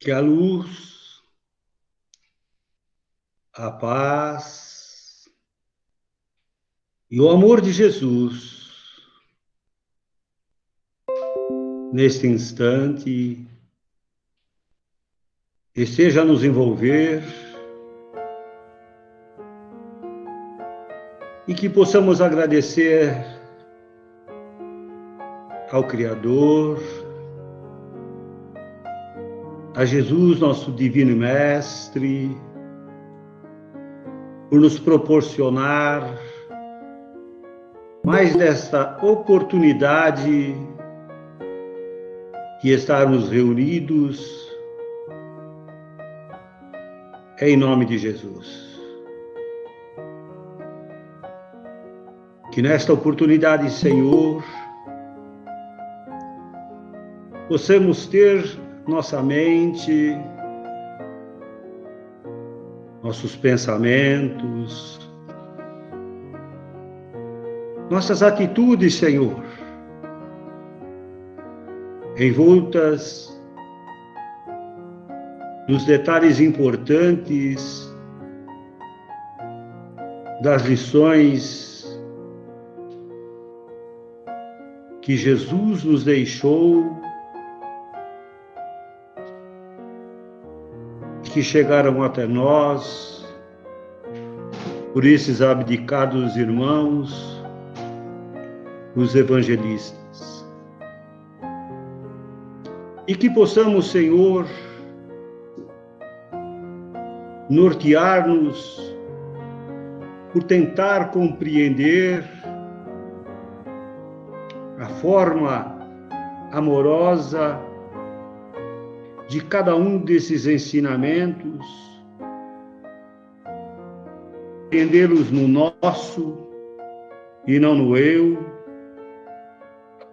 Que a luz, a paz e o amor de Jesus, neste instante, esteja a nos envolver e que possamos agradecer ao Criador, a Jesus, nosso Divino Mestre, por nos proporcionar mais desta oportunidade de estarmos reunidos em nome de Jesus. Que nesta oportunidade, Senhor, possamos ter nossa mente, nossos pensamentos, nossas atitudes, Senhor, envoltas nos detalhes importantes das lições que Jesus nos deixou, que chegaram até nós por esses abdicados irmãos, os evangelistas. E que possamos, Senhor, nortear-nos por tentar compreender a forma amorosa de cada um desses ensinamentos, entendê-los no nosso e não no eu,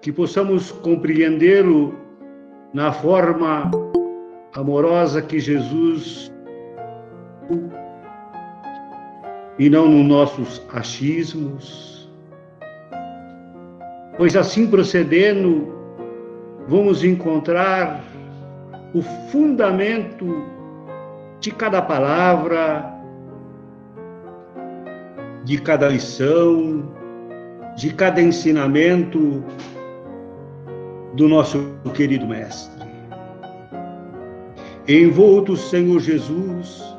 que possamos compreendê-lo na forma amorosa que Jesus e não nos nossos achismos, pois assim procedendo, vamos encontrar o fundamento de cada palavra, de cada lição, de cada ensinamento do nosso querido Mestre. Envolto, Senhor Jesus,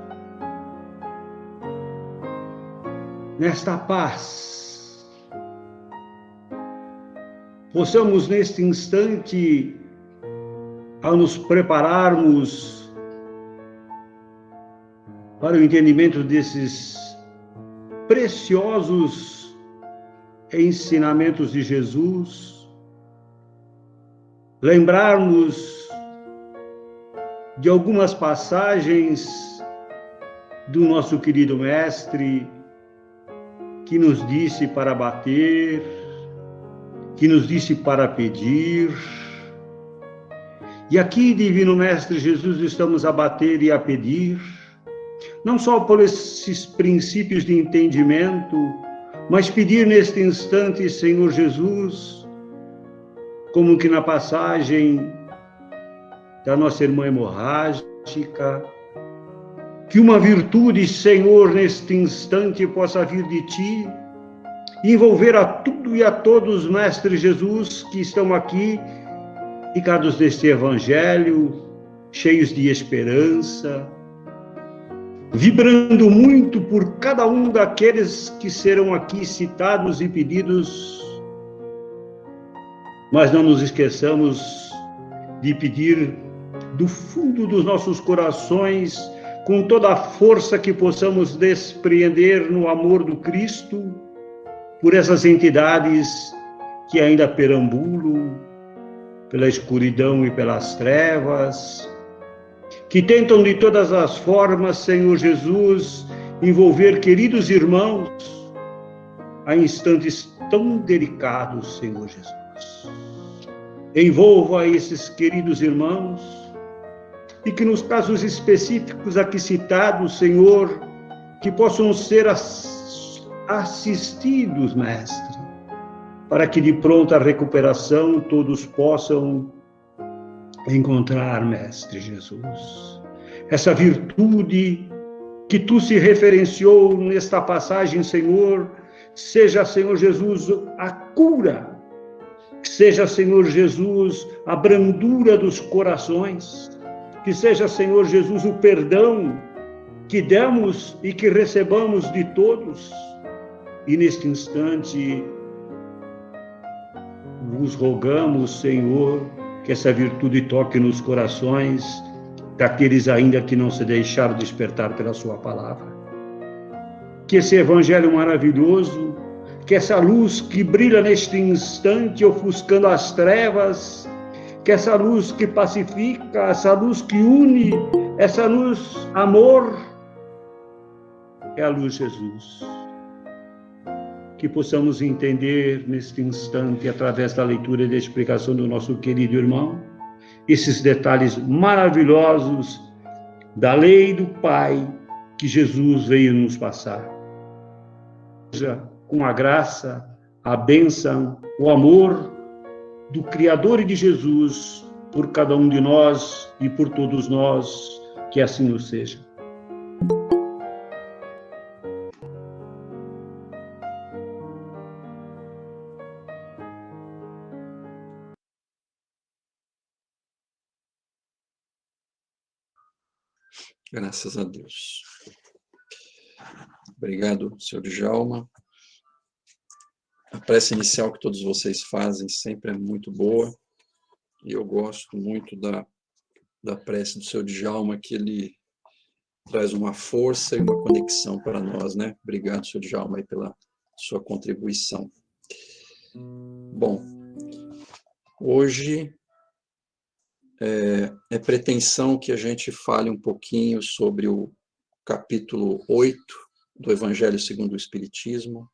nesta paz, possamos neste instante, ao nos prepararmos para o entendimento desses preciosos ensinamentos de Jesus, lembrarmos de algumas passagens do nosso querido Mestre, que nos disse para bater, que nos disse para pedir. E aqui, Divino Mestre Jesus, estamos a bater e a pedir, não só por esses princípios de entendimento, mas pedir neste instante, Senhor Jesus, como que na passagem da nossa irmã hemorrágica, que uma virtude, Senhor, neste instante possa vir de Ti, envolver a tudo e a todos, Mestre Jesus, que estão aqui, ligados deste Evangelho, cheios de esperança, vibrando muito por cada um daqueles que serão aqui citados e pedidos, mas não nos esqueçamos de pedir do fundo dos nossos corações, com toda a força que possamos despreender no amor do Cristo, por essas entidades que ainda perambulam pela escuridão e pelas trevas, que tentam de todas as formas, Senhor Jesus, envolver queridos irmãos a instantes tão delicados, Senhor Jesus. Envolva esses queridos irmãos e que nos casos específicos aqui citados, Senhor, que possam ser assistidos, Mestre, para que de pronta recuperação todos possam encontrar, Mestre Jesus, essa virtude que tu se referenciou nesta passagem, Senhor, seja, Senhor Jesus, a cura, seja, Senhor Jesus, a brandura dos corações, que seja, Senhor Jesus, o perdão que demos e que recebamos de todos. E neste instante, vos rogamos, Senhor, que essa virtude toque nos corações daqueles ainda que não se deixaram despertar pela sua palavra. Que esse evangelho maravilhoso, que essa luz que brilha neste instante, ofuscando as trevas, que essa luz que pacifica, essa luz que une, essa luz amor, é a luz Jesus. Que possamos entender neste instante, através da leitura e da explicação do nosso querido irmão, esses detalhes maravilhosos da lei do Pai que Jesus veio nos passar. Com a graça, a bênção, o amor do Criador e de Jesus por cada um de nós e por todos nós, que assim nos seja. Graças a Deus. Obrigado, senhor Djalma. A prece inicial que todos vocês fazem sempre é muito boa, e eu gosto muito da prece do senhor Djalma, que ele traz uma força e uma conexão para nós, né? Obrigado, senhor Djalma, aí pela sua contribuição. Bom, hoje é pretensão que a gente fale um pouquinho sobre o capítulo 8 do Evangelho segundo o Espiritismo,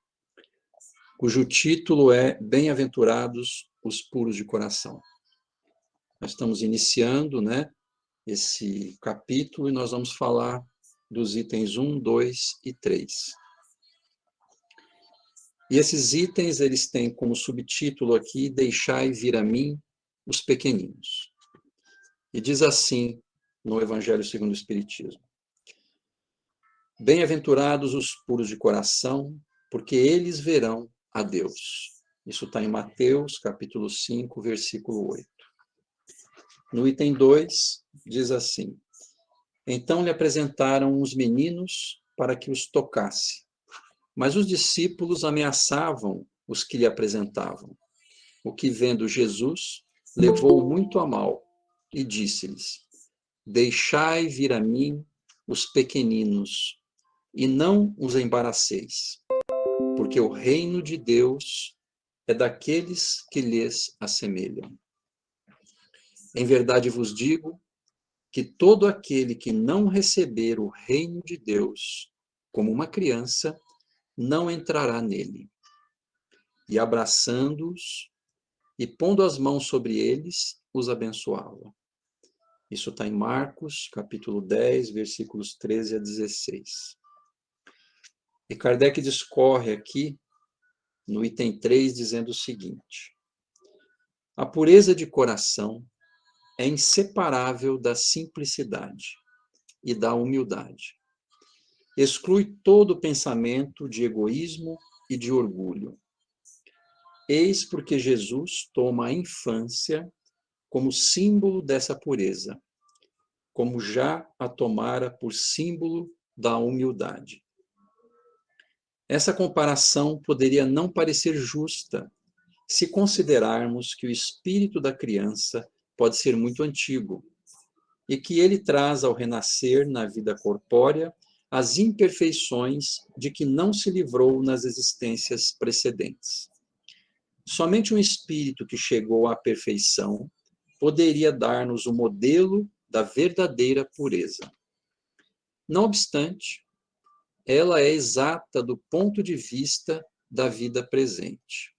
cujo título é Bem-aventurados os puros de coração. Nós estamos iniciando, né, esse capítulo e nós vamos falar dos itens 1, 2 e 3. E esses itens, eles têm como subtítulo aqui, Deixai vir a mim os pequeninos. E diz assim no Evangelho segundo o Espiritismo: Bem-aventurados os puros de coração, porque eles verão a Deus. Isso está em Mateus, capítulo 5, versículo 8. No item 2, diz assim: Então lhe apresentaram os meninos para que os tocasse. Mas os discípulos ameaçavam os que lhe apresentavam. O que, vendo Jesus, levou muito a mal e disse-lhes: Deixai vir a mim os pequeninos, e não os embaraceis, porque o reino de Deus é daqueles que lhes assemelham. Em verdade vos digo que todo aquele que não receber o reino de Deus como uma criança, não entrará nele. E abraçando-os e pondo as mãos sobre eles, os abençoava. Isso está em Marcos, capítulo 10, versículos 13 a 16. E Kardec discorre aqui, no item 3, dizendo o seguinte: a pureza de coração é inseparável da simplicidade e da humildade. Exclui todo pensamento de egoísmo e de orgulho. Eis porque Jesus toma a infância como símbolo dessa pureza, como já a tomara por símbolo da humildade. Essa comparação poderia não parecer justa se considerarmos que o espírito da criança pode ser muito antigo e que ele traz ao renascer na vida corpórea as imperfeições de que não se livrou nas existências precedentes. Somente um espírito que chegou à perfeição poderia dar-nos o modelo da verdadeira pureza. Não obstante, ela é exata do ponto de vista da vida presente.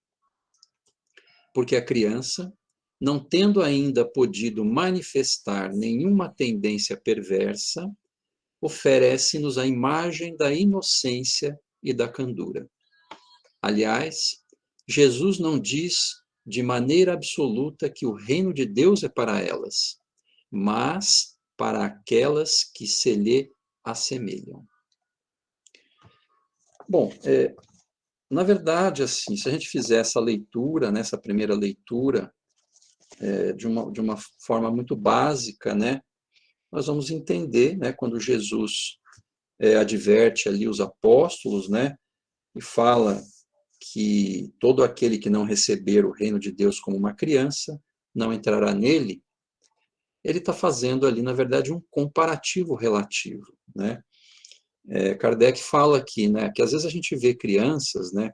Porque a criança, não tendo ainda podido manifestar nenhuma tendência perversa, oferece-nos a imagem da inocência e da candura. Aliás, Jesus não diz de maneira absoluta que o reino de Deus é para elas, mas para aquelas que se lhe assemelham. Bom, na verdade, assim, se a gente fizer essa leitura, né, essa primeira leitura, de uma forma muito básica, né, nós vamos entender, né, quando Jesus adverte ali os apóstolos, né, e fala que todo aquele que não receber o reino de Deus como uma criança não entrará nele. Ele está fazendo ali, na verdade, um comparativo relativo, né? Kardec fala aqui, né, que às vezes a gente vê crianças, né,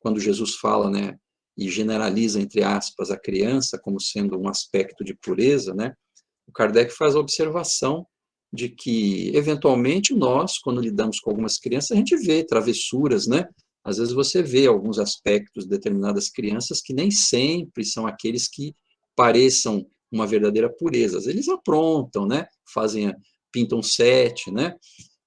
quando Jesus fala, né, e generaliza, entre aspas, a criança como sendo um aspecto de pureza, né, o Kardec faz a observação de que, eventualmente, nós, quando lidamos com algumas crianças, a gente vê travessuras, né? Às vezes você vê alguns aspectos de determinadas crianças que nem sempre são aqueles que pareçam uma verdadeira pureza. Às vezes eles aprontam, né? Pintam sete, né?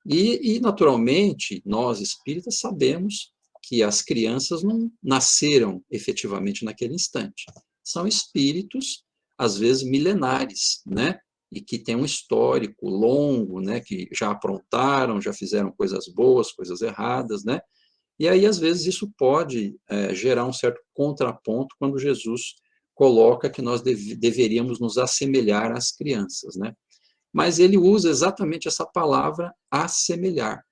E, naturalmente, nós espíritas sabemos que as crianças não nasceram efetivamente naquele instante. São espíritos, às vezes, milenares, né? E que têm um histórico longo, né? Que já aprontaram, já fizeram coisas boas, coisas erradas, né? E aí, às vezes, isso pode gerar um certo contraponto quando Jesus coloca que nós deveríamos nos assemelhar às crianças, né? Mas ele usa exatamente essa palavra assemelhar.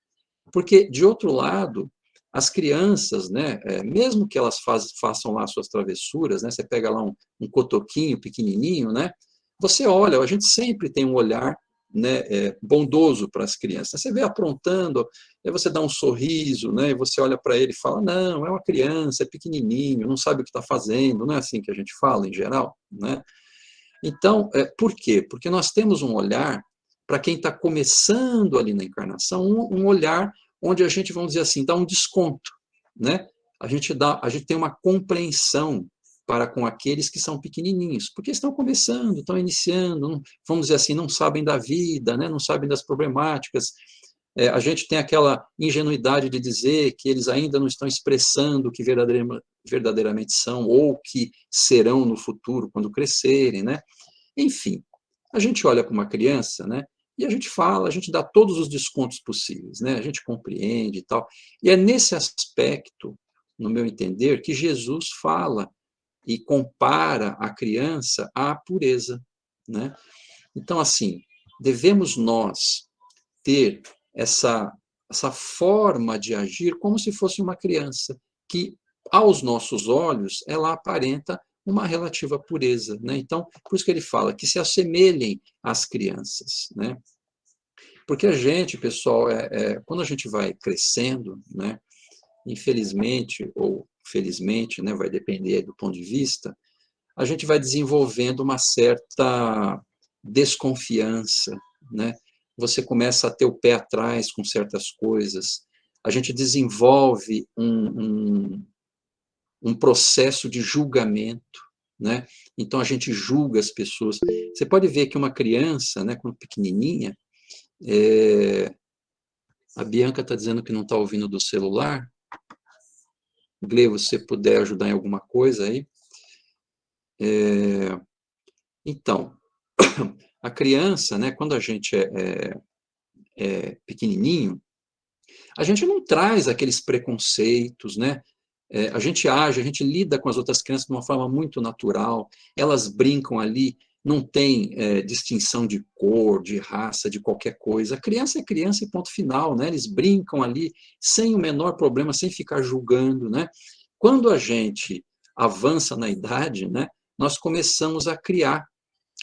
Porque, de outro lado, as crianças, né, mesmo que elas façam lá suas travessuras, né, você pega lá um cotoquinho pequenininho, né, você olha, a gente sempre tem um olhar, né, bondoso para as crianças. Você vê aprontando, aí você dá um sorriso, né, e você olha para ele e fala, não, é uma criança, é pequenininho, não sabe o que está fazendo, não é assim que a gente fala em geral, né? Então, por quê? Porque nós temos um olhar, para quem está começando ali na encarnação, um olhar onde a gente, vamos dizer assim, dá um desconto, né? A gente tem uma compreensão para com aqueles que são pequenininhos, porque estão começando, estão iniciando, vamos dizer assim, não sabem da vida, né? Não sabem das problemáticas. A gente tem aquela ingenuidade de dizer que eles ainda não estão expressando o que verdadeiramente são ou que serão no futuro quando crescerem, né? Enfim, a gente olha para uma criança, né? E a gente fala, a gente dá todos os descontos possíveis, né? A gente compreende e tal. E é nesse aspecto, no meu entender, que Jesus fala e compara a criança à pureza, né? Então, assim, devemos nós ter essa forma de agir como se fosse uma criança, que, aos nossos olhos, ela aparenta uma relativa pureza, né? Então, por isso que ele fala que se assemelhem às crianças, né? Porque a gente, pessoal, quando a gente vai crescendo, né? Infelizmente ou felizmente, né? Vai depender do ponto de vista, a gente vai desenvolvendo uma certa desconfiança, né? Você começa a ter o pé atrás com certas coisas, a gente desenvolve um processo de julgamento, né? Então a gente julga as pessoas. Você pode ver que uma criança, né, quando pequenininha, a Bianca está dizendo que não está ouvindo do celular. Gle, você puder ajudar em alguma coisa aí? Então, a criança, né, quando a gente é pequenininho, a gente não traz aqueles preconceitos, né? A gente age, a gente lida com as outras crianças de uma forma muito natural, elas brincam ali, não tem distinção de cor, de raça, de qualquer coisa. A criança é criança e ponto final, né? Eles brincam ali sem o menor problema, sem ficar julgando, né? Quando a gente avança na idade, né, nós começamos a criar,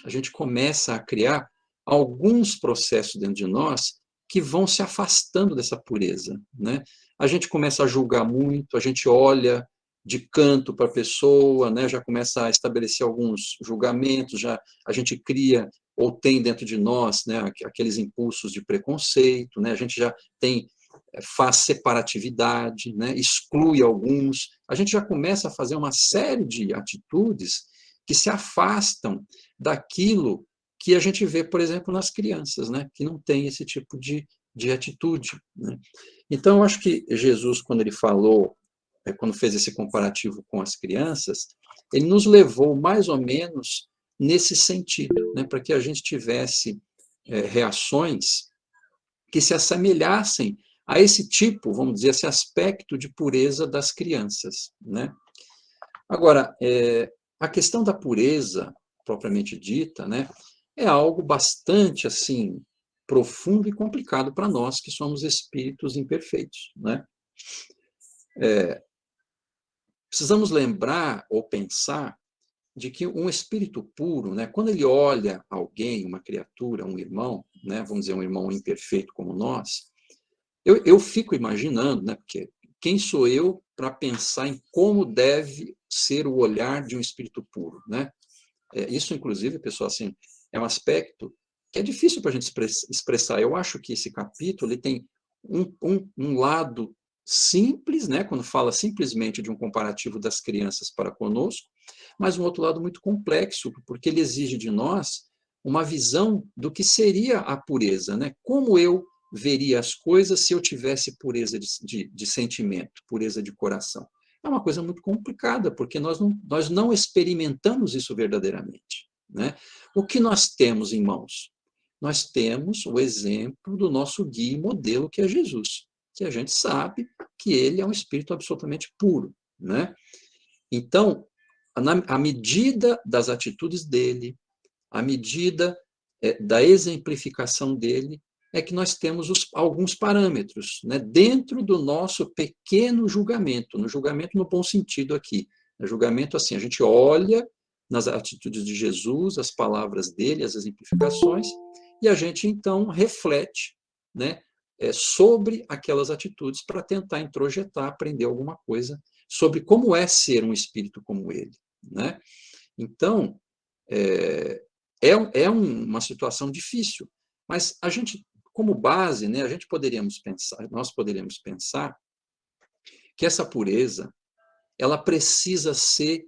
a gente começa a criar alguns processos dentro de nós que vão se afastando dessa pureza, né? A gente começa a julgar muito, a gente olha de canto para a pessoa, né? Já começa a estabelecer alguns julgamentos, já a gente cria ou tem dentro de nós, né, aqueles impulsos de preconceito, né? A gente já faz separatividade, né? Exclui alguns, a gente já começa a fazer uma série de atitudes que se afastam daquilo que a gente vê, por exemplo, nas crianças, né? Que não tem esse tipo de atitude, né? Então, eu acho que Jesus, quando ele falou, quando fez esse comparativo com as crianças, ele nos levou mais ou menos nesse sentido, né, para que a gente tivesse reações que se assemelhassem a esse tipo, vamos dizer, esse aspecto de pureza das crianças, né? Agora, a questão da pureza, propriamente dita, né, é algo bastante, assim, profundo e complicado para nós, que somos espíritos imperfeitos, né? Precisamos lembrar ou pensar de que um espírito puro, né, quando ele olha alguém, uma criatura, um irmão, né, vamos dizer, um irmão imperfeito como nós, eu fico imaginando, né, porque quem sou eu para pensar em como deve ser o olhar de um espírito puro, né? Isso, inclusive, pessoal, assim, é um aspecto que é difícil para a gente expressar. Eu acho que esse capítulo ele tem um lado simples, né, quando fala simplesmente de um comparativo das crianças para conosco, mas um outro lado muito complexo, porque ele exige de nós uma visão do que seria a pureza, né? Como eu veria as coisas se eu tivesse pureza de sentimento, pureza de coração. É uma coisa muito complicada, porque nós não experimentamos isso verdadeiramente, né? O que nós temos em mãos? Nós temos o exemplo do nosso guia e modelo, que é Jesus, que a gente sabe que ele é um espírito absolutamente puro, né? Então, à medida das atitudes dele, à medida da exemplificação dele, é que nós temos alguns parâmetros, né, dentro do nosso pequeno julgamento, no julgamento no bom sentido aqui. No julgamento, assim, a gente olha nas atitudes de Jesus, as palavras dele, as exemplificações, e a gente, então, reflete, né, sobre aquelas atitudes para tentar introjetar, aprender alguma coisa sobre como é ser um espírito como ele, né? Então, uma situação difícil, mas a gente, como base, né, nós poderíamos pensar que essa pureza, ela precisa ser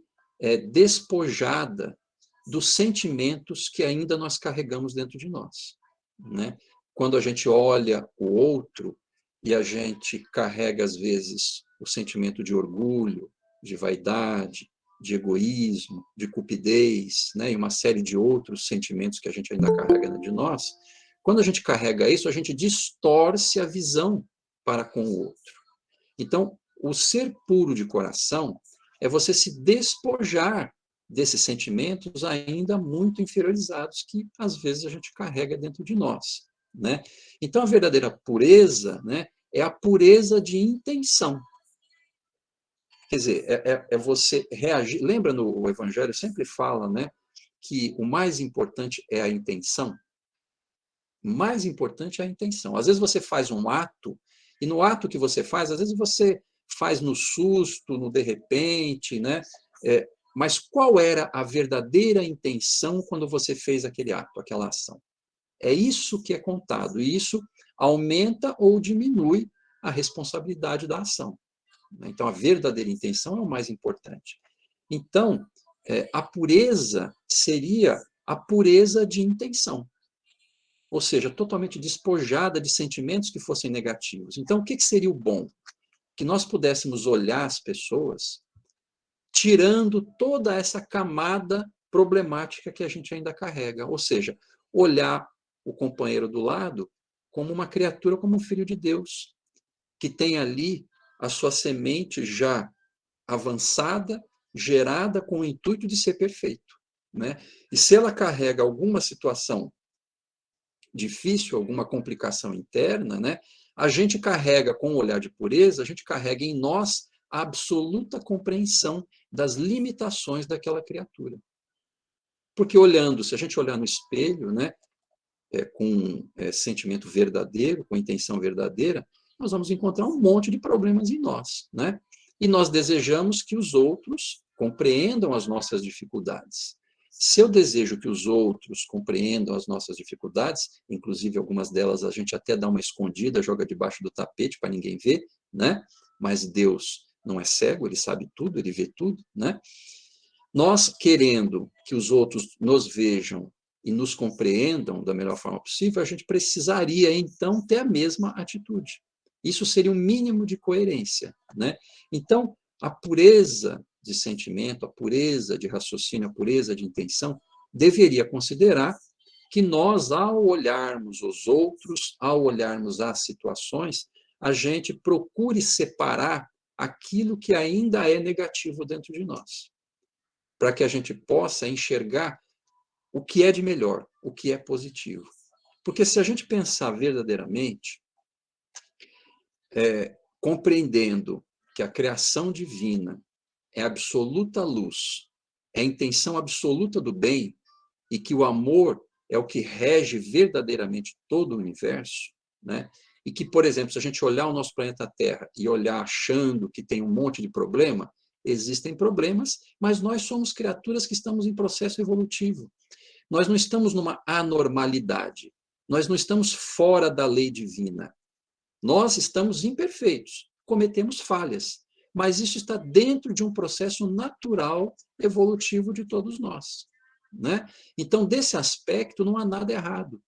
despojada dos sentimentos que ainda nós carregamos dentro de nós, né? Quando a gente olha o outro e a gente carrega, às vezes, o sentimento de orgulho, de vaidade, de egoísmo, de cupidez, né, e uma série de outros sentimentos que a gente ainda carrega dentro de nós, quando a gente carrega isso, a gente distorce a visão para com o outro. Então, o ser puro de coração é você se despojar desses sentimentos ainda muito inferiorizados que, às vezes, a gente carrega dentro de nós, né? Então, a verdadeira pureza, né, é a pureza de intenção. Quer dizer, é você reagir. Lembra, no Evangelho sempre fala, né, que o mais importante é a intenção? O mais importante é a intenção. Às vezes você faz um ato, e no ato que você faz, às vezes você faz no susto, no de repente, né? Mas qual era a verdadeira intenção quando você fez aquele ato, aquela ação? É isso que é contado, e isso aumenta ou diminui a responsabilidade da ação. Então, a verdadeira intenção é o mais importante. Então, a pureza seria a pureza de intenção, ou seja, totalmente despojada de sentimentos que fossem negativos. Então, o que seria o bom? Que nós pudéssemos olhar as pessoas tirando toda essa camada problemática que a gente ainda carrega, ou seja, olhar o companheiro do lado como uma criatura, como um filho de Deus, que tem ali a sua semente já avançada, gerada com o intuito de ser perfeito, né? E se ela carrega alguma situação difícil, alguma complicação interna, né? A gente carrega com o olhar de pureza, a gente carrega em nós a absoluta compreensão das limitações daquela criatura. Porque olhando, se a gente olhar no espelho, né, com sentimento verdadeiro, com intenção verdadeira, nós vamos encontrar um monte de problemas em nós, né? E nós desejamos que os outros compreendam as nossas dificuldades. Se eu desejo que os outros compreendam as nossas dificuldades, inclusive algumas delas a gente até dá uma escondida, joga debaixo do tapete para ninguém ver, né? Mas Deus não é cego, ele sabe tudo, ele vê tudo, né? Nós querendo que os outros nos vejam e nos compreendam da melhor forma possível, a gente precisaria, então, ter a mesma atitude. Isso seria um mínimo de coerência, né? Então, a pureza de sentimento, a pureza de raciocínio, a pureza de intenção, deveria considerar que nós, ao olharmos os outros, ao olharmos as situações, a gente procure separar aquilo que ainda é negativo dentro de nós, para que a gente possa enxergar o que é de melhor, o que é positivo. Porque se a gente pensar verdadeiramente, compreendendo que a criação divina é absoluta luz, é a intenção absoluta do bem, e que o amor é o que rege verdadeiramente todo o universo, né? E que, por exemplo, se a gente olhar o nosso planeta Terra e olhar achando que tem um monte de problema, existem problemas, mas nós somos criaturas que estamos em processo evolutivo. Nós não estamos numa anormalidade, nós não estamos fora da lei divina. Nós estamos imperfeitos, cometemos falhas, mas isso está dentro de um processo natural evolutivo de todos nós, né? Então, desse aspecto, não há nada errado.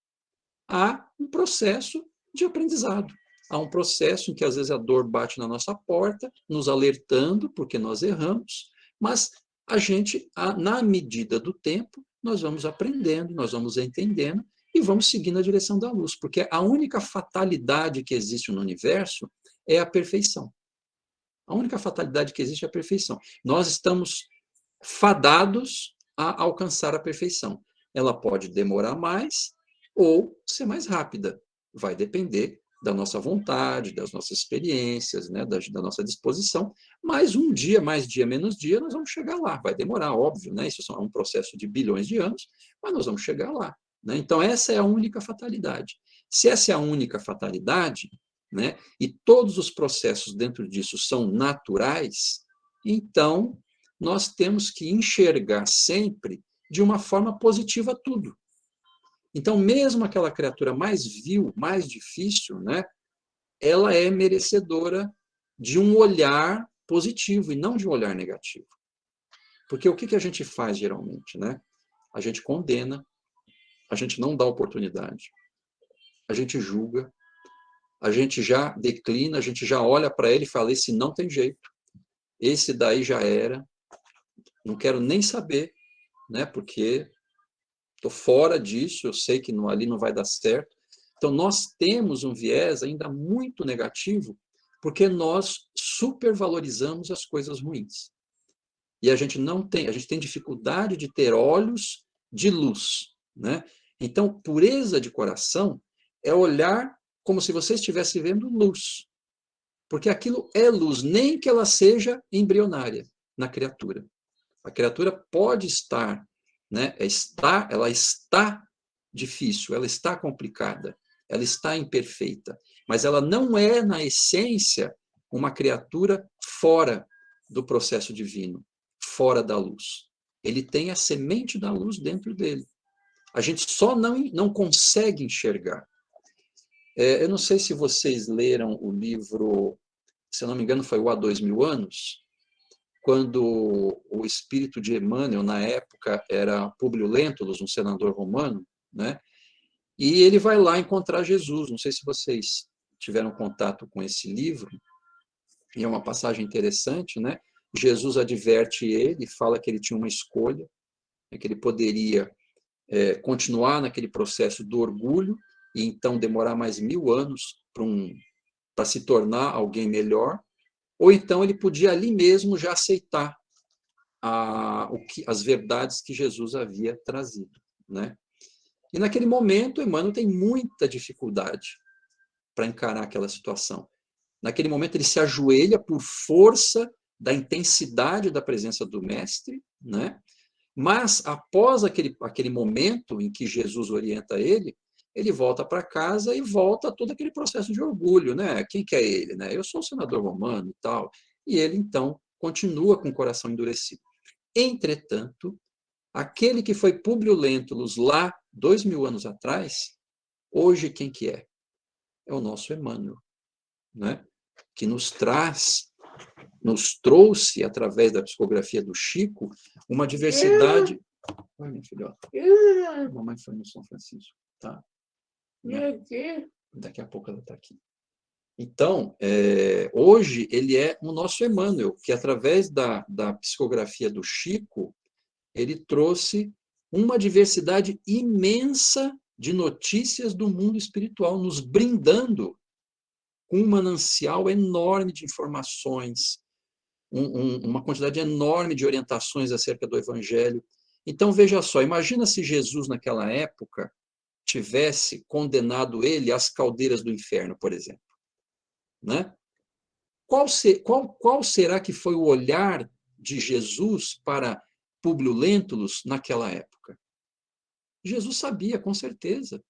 Há um processo de aprendizado. Há um processo em que, às vezes, a dor bate na nossa porta, nos alertando porque nós erramos, mas a gente, na medida do tempo, nós vamos aprendendo, nós vamos entendendo e vamos seguindo a direção da luz, porque a única fatalidade que existe no universo é a perfeição. A única fatalidade que existe é a perfeição. Nós estamos fadados a alcançar a perfeição. Ela pode demorar mais ou ser mais rápida. Vai depender da nossa vontade, das nossas experiências, né, da nossa disposição, mas um dia, mais dia, menos dia, nós vamos chegar lá. Vai demorar, óbvio, né? Isso é um processo de bilhões de anos, mas nós vamos chegar lá, né? Então, essa é a única fatalidade. Se essa é a única fatalidade, né, e todos os processos dentro disso são naturais, então nós temos que enxergar sempre de uma forma positiva tudo. Então, mesmo aquela criatura mais vil, mais difícil, né, ela é merecedora de um olhar positivo e não de um olhar negativo. Porque o que a gente faz geralmente, né? A gente condena, a gente não dá oportunidade, a gente julga, a gente já declina, a gente já olha para ele e fala, esse não tem jeito, esse daí já era, não quero nem saber, né? Porque estou fora disso, eu sei que ali não vai dar certo. Então, nós temos um viés ainda muito negativo, porque nós supervalorizamos as coisas ruins. E a gente tem dificuldade de ter olhos de luz, né? Então, pureza de coração é olhar como se você estivesse vendo luz. Porque aquilo é luz, nem que ela seja embrionária na criatura. A criatura pode estar, né? Ela está difícil, ela está complicada, ela está imperfeita, mas ela não é, na essência, uma criatura fora do processo divino, fora da luz. Ele tem a semente da luz dentro dele. A gente só não consegue enxergar. Eu não sei se vocês leram o livro, se eu não me engano, foi o Há 2000 anos, quando o espírito de Emmanuel, na época, era Públio Lentulus, um senador romano, né? E ele vai lá encontrar Jesus. Não sei se vocês tiveram contato com esse livro, e é uma passagem interessante, né? Jesus adverte ele, fala que ele tinha uma escolha, né? Que ele poderia continuar naquele processo do orgulho e então demorar mais 1000 anos para se tornar alguém melhor, ou então ele podia ali mesmo já aceitar as verdades que Jesus havia trazido, né? E naquele momento, Emmanuel tem muita dificuldade para encarar aquela situação. Naquele momento, ele se ajoelha por força da intensidade da presença do Mestre, né? Mas, após aquele momento em que Jesus orienta ele volta para casa e volta a todo aquele processo de orgulho, né? Quem que é ele, né? Eu sou um senador romano e tal. E ele, então, continua com o coração endurecido. Entretanto, aquele que foi Públio Lentulus lá 2000 anos atrás, hoje quem que é? É o nosso Emmanuel, né? Que nos trouxe, através da psicografia do Chico, uma diversidade... Oi, minha filhota. Mamãe foi no São Francisco, tá? Daqui a pouco ela está aqui. Então, hoje ele é o nosso Emmanuel, que através da psicografia do Chico, ele trouxe uma diversidade imensa de notícias do mundo espiritual, nos brindando com um manancial enorme de informações, uma quantidade enorme de orientações acerca do Evangelho. Então, veja só, imagina se Jesus, naquela época, tivesse condenado ele às caldeiras do inferno, por exemplo. Né? Qual será que foi o olhar de Jesus para Públio Lentulus naquela época? Jesus sabia, com certeza,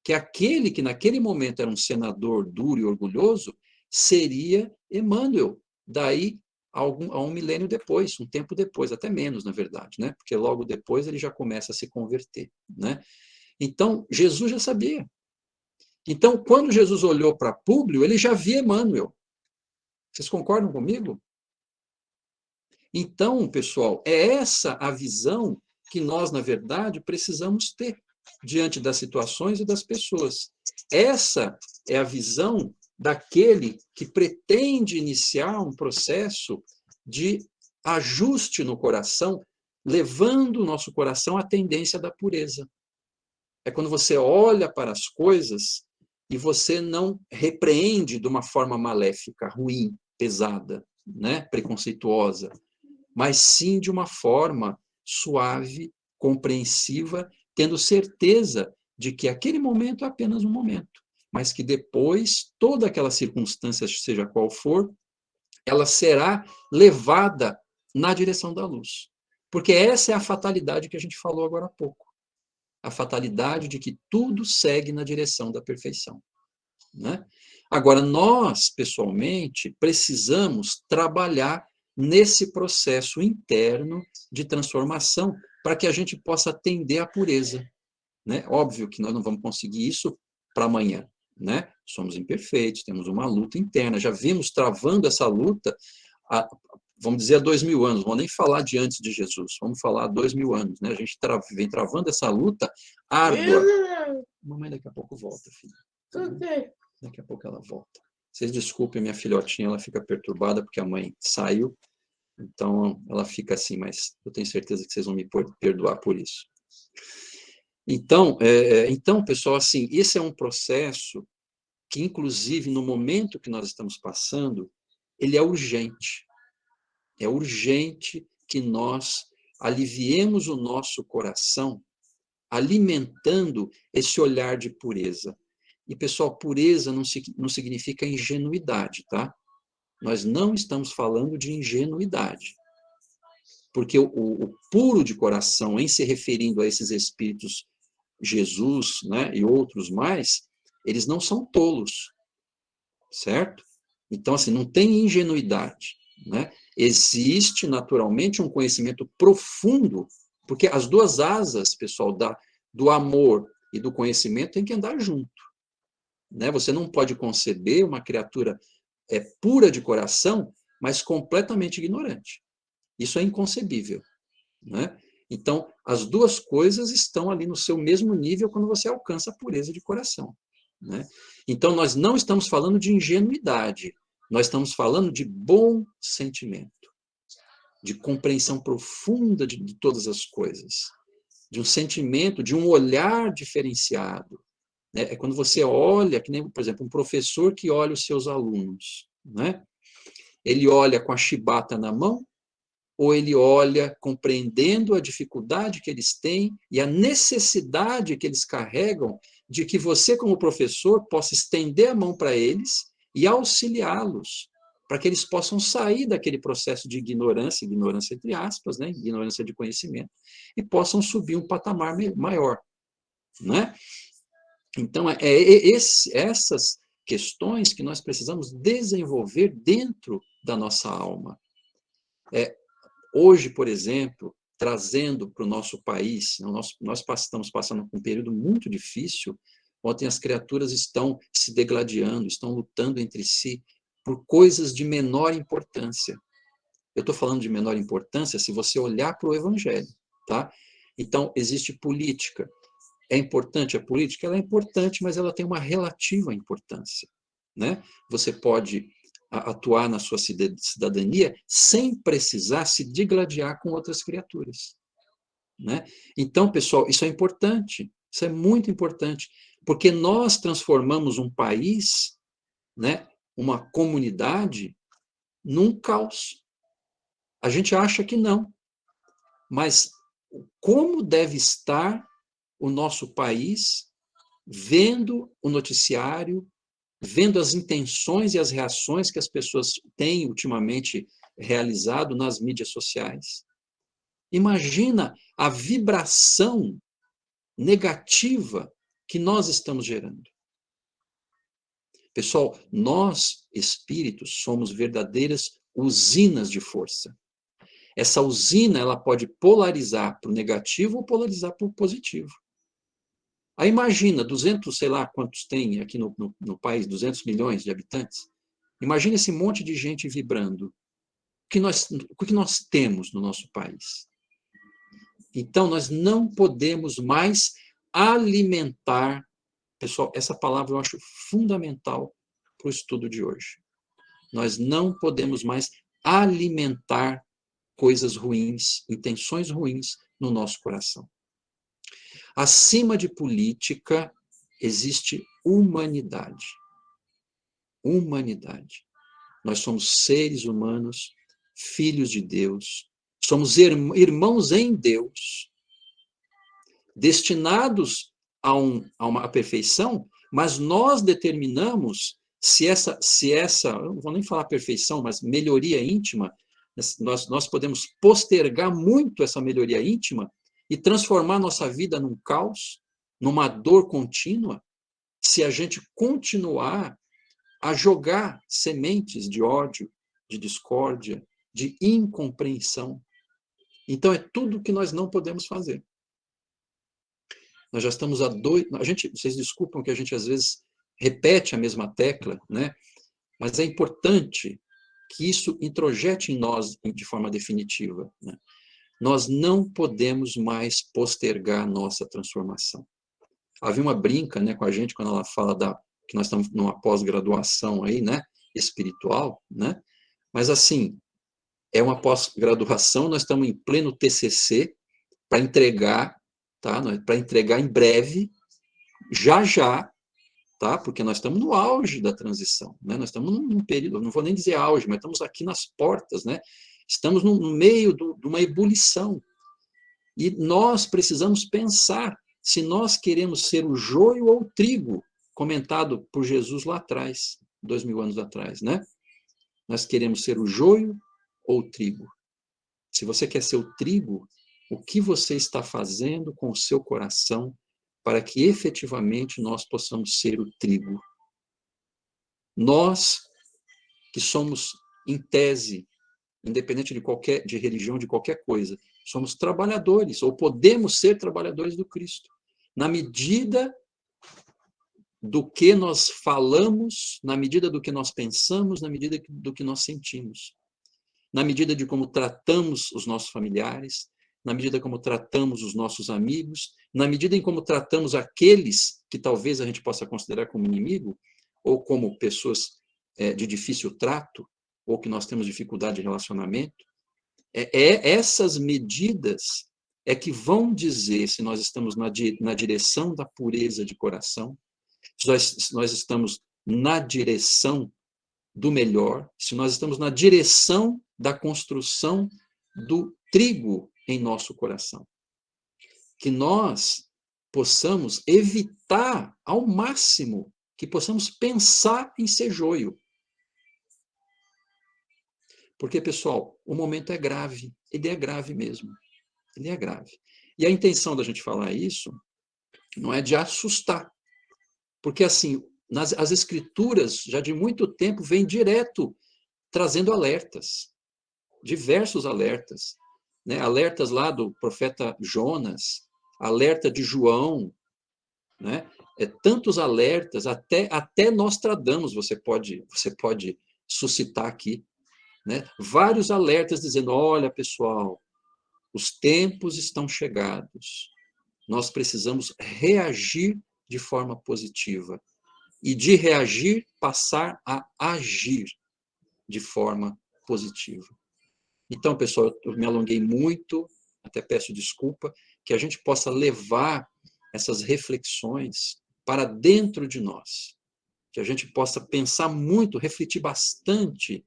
que aquele que naquele momento era um senador duro e orgulhoso seria Emmanuel, daí a um milênio depois, um tempo depois, até menos, na verdade, né? Porque logo depois ele já começa a se converter. Né? Então, Jesus já sabia. Então, quando Jesus olhou para Públio, ele já via Emmanuel. Vocês concordam comigo? Então, pessoal, é essa a visão que nós, na verdade, precisamos ter diante das situações e das pessoas. Essa é a visão daquele que pretende iniciar um processo de ajuste no coração, levando o nosso coração à tendência da pureza. É quando você olha para as coisas e você não repreende de uma forma maléfica, ruim, pesada, né, preconceituosa, mas sim de uma forma suave, compreensiva, tendo certeza de que aquele momento é apenas um momento, mas que depois, toda aquela circunstância, seja qual for, ela será levada na direção da luz. Porque essa é a fatalidade que a gente falou agora há pouco. A fatalidade de que tudo segue na direção da perfeição. Né? Agora, nós, pessoalmente, precisamos trabalhar nesse processo interno de transformação para que a gente possa atender à pureza. Né? Óbvio que nós não vamos conseguir isso para amanhã. Né? Somos imperfeitos, temos uma luta interna. Já vimos travando essa luta, vamos dizer, há 2000 anos. Não vou nem falar de antes de Jesus, vamos falar há 2000 anos. Né? A gente vem travando essa luta árdua. Mamãe daqui a pouco volta, filha. Daqui a pouco ela volta. Vocês desculpem, minha filhotinha, ela fica perturbada porque a mãe saiu, então ela fica assim, mas eu tenho certeza que vocês vão me perdoar por isso. Então, pessoal, assim, esse é um processo que, inclusive, no momento que nós estamos passando, ele é urgente. É urgente que nós aliviemos o nosso coração alimentando esse olhar de pureza. E, pessoal, pureza não significa ingenuidade, tá? Nós não estamos falando de ingenuidade. Porque o puro de coração, em se referindo a esses espíritos Jesus, né, e outros mais, eles não são tolos, certo? Então, assim, não tem ingenuidade, né? Existe, naturalmente, um conhecimento profundo, porque as duas asas, pessoal, do amor e do conhecimento têm que andar junto. Né? Você não pode conceber uma criatura pura de coração, mas completamente ignorante. Isso é inconcebível. Né? Então, as duas coisas estão ali no seu mesmo nível quando você alcança a pureza de coração. Né? Então, nós não estamos falando de ingenuidade, nós estamos falando de bom sentimento, de compreensão profunda de todas as coisas, de um sentimento, de um olhar diferenciado. É quando você olha, que nem, por exemplo, um professor que olha os seus alunos. Né? Ele olha com a chibata na mão, ou ele olha compreendendo a dificuldade que eles têm e a necessidade que eles carregam de que você, como professor, possa estender a mão para eles e auxiliá-los, para que eles possam sair daquele processo de ignorância entre aspas, né, ignorância de conhecimento, e possam subir um patamar maior. Né? Então, essas questões que nós precisamos desenvolver dentro da nossa alma. Hoje, por exemplo, trazendo para o nosso país, nós estamos passando por um período muito difícil, onde as criaturas estão se degladiando, estão lutando entre si por coisas de menor importância. Eu estou falando de menor importância se você olhar para o Evangelho. Tá? Então, existe política. É importante a política? Ela é importante, mas ela tem uma relativa importância. Né? Você pode atuar na sua cidadania sem precisar se digladiar com outras criaturas. né? Então, pessoal, isso é importante, isso é muito importante, porque nós transformamos um país, né, uma comunidade, num caos. A gente acha que não, mas como deve estar o nosso país vendo o noticiário, vendo as intenções e as reações que as pessoas têm ultimamente realizado nas mídias sociais? Imagina a vibração negativa que nós estamos gerando. Pessoal, nós, espíritos, somos verdadeiras usinas de força. Essa usina, ela pode polarizar para o negativo ou polarizar para o positivo. Aí imagina, 200, sei lá quantos tem aqui no país, 200 milhões de habitantes. Imagina esse monte de gente vibrando. O que nós temos no nosso país? Então, nós não podemos mais alimentar. Pessoal, essa palavra eu acho fundamental para o estudo de hoje. Nós não podemos mais alimentar coisas ruins, intenções ruins no nosso coração. Acima de política, existe humanidade. Humanidade. Nós somos seres humanos, filhos de Deus, somos irmãos em Deus, destinados a uma perfeição, mas nós determinamos se essa, eu não vou nem falar perfeição, mas melhoria íntima, nós podemos postergar muito essa melhoria íntima e transformar nossa vida num caos, numa dor contínua, se a gente continuar a jogar sementes de ódio, de discórdia, de incompreensão. Então, é tudo que nós não podemos fazer. Nós já estamos vocês desculpam que a gente às vezes repete a mesma tecla, né? Mas é importante que isso introjete em nós de forma definitiva, né? Nós não podemos mais postergar a nossa transformação. Havia uma brinca, né, com a gente quando ela fala que nós estamos numa pós-graduação aí, né, espiritual, né? Mas assim, é uma pós-graduação, nós estamos em pleno TCC para entregar, tá? Para entregar em breve, já, tá? Porque nós estamos no auge da transição, né? Nós estamos num período, não vou nem dizer auge, mas estamos aqui nas portas, né? Estamos no meio de uma ebulição. E nós precisamos pensar se nós queremos ser o joio ou o trigo, comentado por Jesus lá atrás, 2000 anos atrás, né? Nós queremos ser o joio ou o trigo. Se você quer ser o trigo, o que você está fazendo com o seu coração para que efetivamente nós possamos ser o trigo? Nós que somos, em tese, independente de religião, de qualquer coisa, somos trabalhadores, ou podemos ser trabalhadores do Cristo, na medida do que nós falamos, na medida do que nós pensamos, na medida do que nós sentimos, na medida de como tratamos os nossos familiares, na medida como tratamos os nossos amigos, na medida em como tratamos aqueles que talvez a gente possa considerar como inimigo, ou como pessoas de difícil trato, ou que nós temos dificuldade de relacionamento. Essas medidas é que vão dizer se nós estamos na direção da pureza de coração, se nós estamos na direção do melhor, se nós estamos na direção da construção do trigo em nosso coração. Que nós possamos evitar ao máximo, que possamos pensar em ser joio. Porque, pessoal, o momento é grave, ele é grave mesmo, ele é grave. E a intenção da gente falar isso não é de assustar, porque, assim, as escrituras, já de muito tempo, vêm direto trazendo alertas, diversos alertas, né? Alertas lá do profeta Jonas, alerta de João, né? Tantos alertas, até Nostradamus você pode suscitar aqui, né? Vários alertas dizendo, olha, pessoal, os tempos estão chegados, nós precisamos reagir de forma positiva, e de reagir, passar a agir de forma positiva. Então, pessoal, eu me alonguei muito, até peço desculpa, que a gente possa levar essas reflexões para dentro de nós, que a gente possa pensar muito, refletir bastante,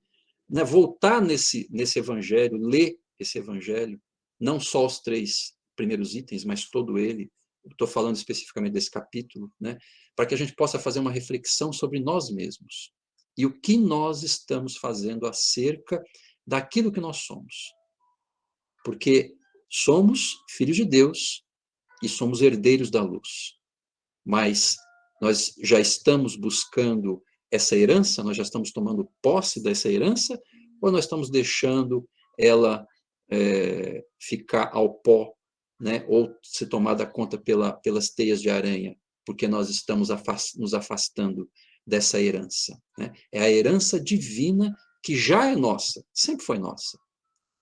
né? Voltar nesse evangelho, ler esse evangelho, não só os 3 primeiros itens, mas todo ele. Estou falando especificamente desse capítulo, né? Para que a gente possa fazer uma reflexão sobre nós mesmos e o que nós estamos fazendo acerca daquilo que nós somos. Porque somos filhos de Deus e somos herdeiros da luz. Mas nós já estamos buscando essa herança, nós já estamos tomando posse dessa herança, ou nós estamos deixando ela ficar ao pó, né, ou ser tomada conta pelas teias de aranha, porque nós estamos nos afastando dessa herança, né? É a herança divina que já é nossa, sempre foi nossa.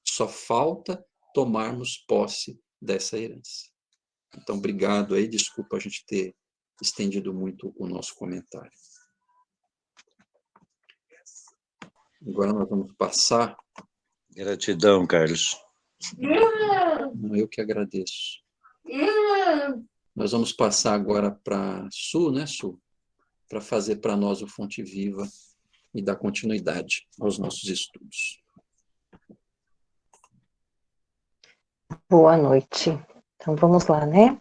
Só falta tomarmos posse dessa herança. Então, obrigado aí, desculpa a gente ter estendido muito o nosso comentário. Agora nós vamos passar... Gratidão, Carlos. Eu que agradeço. Nós vamos passar agora para Su, né, Su? Para fazer para nós o Fonte Viva e dar continuidade aos nossos estudos. Boa noite. Então, vamos lá, né?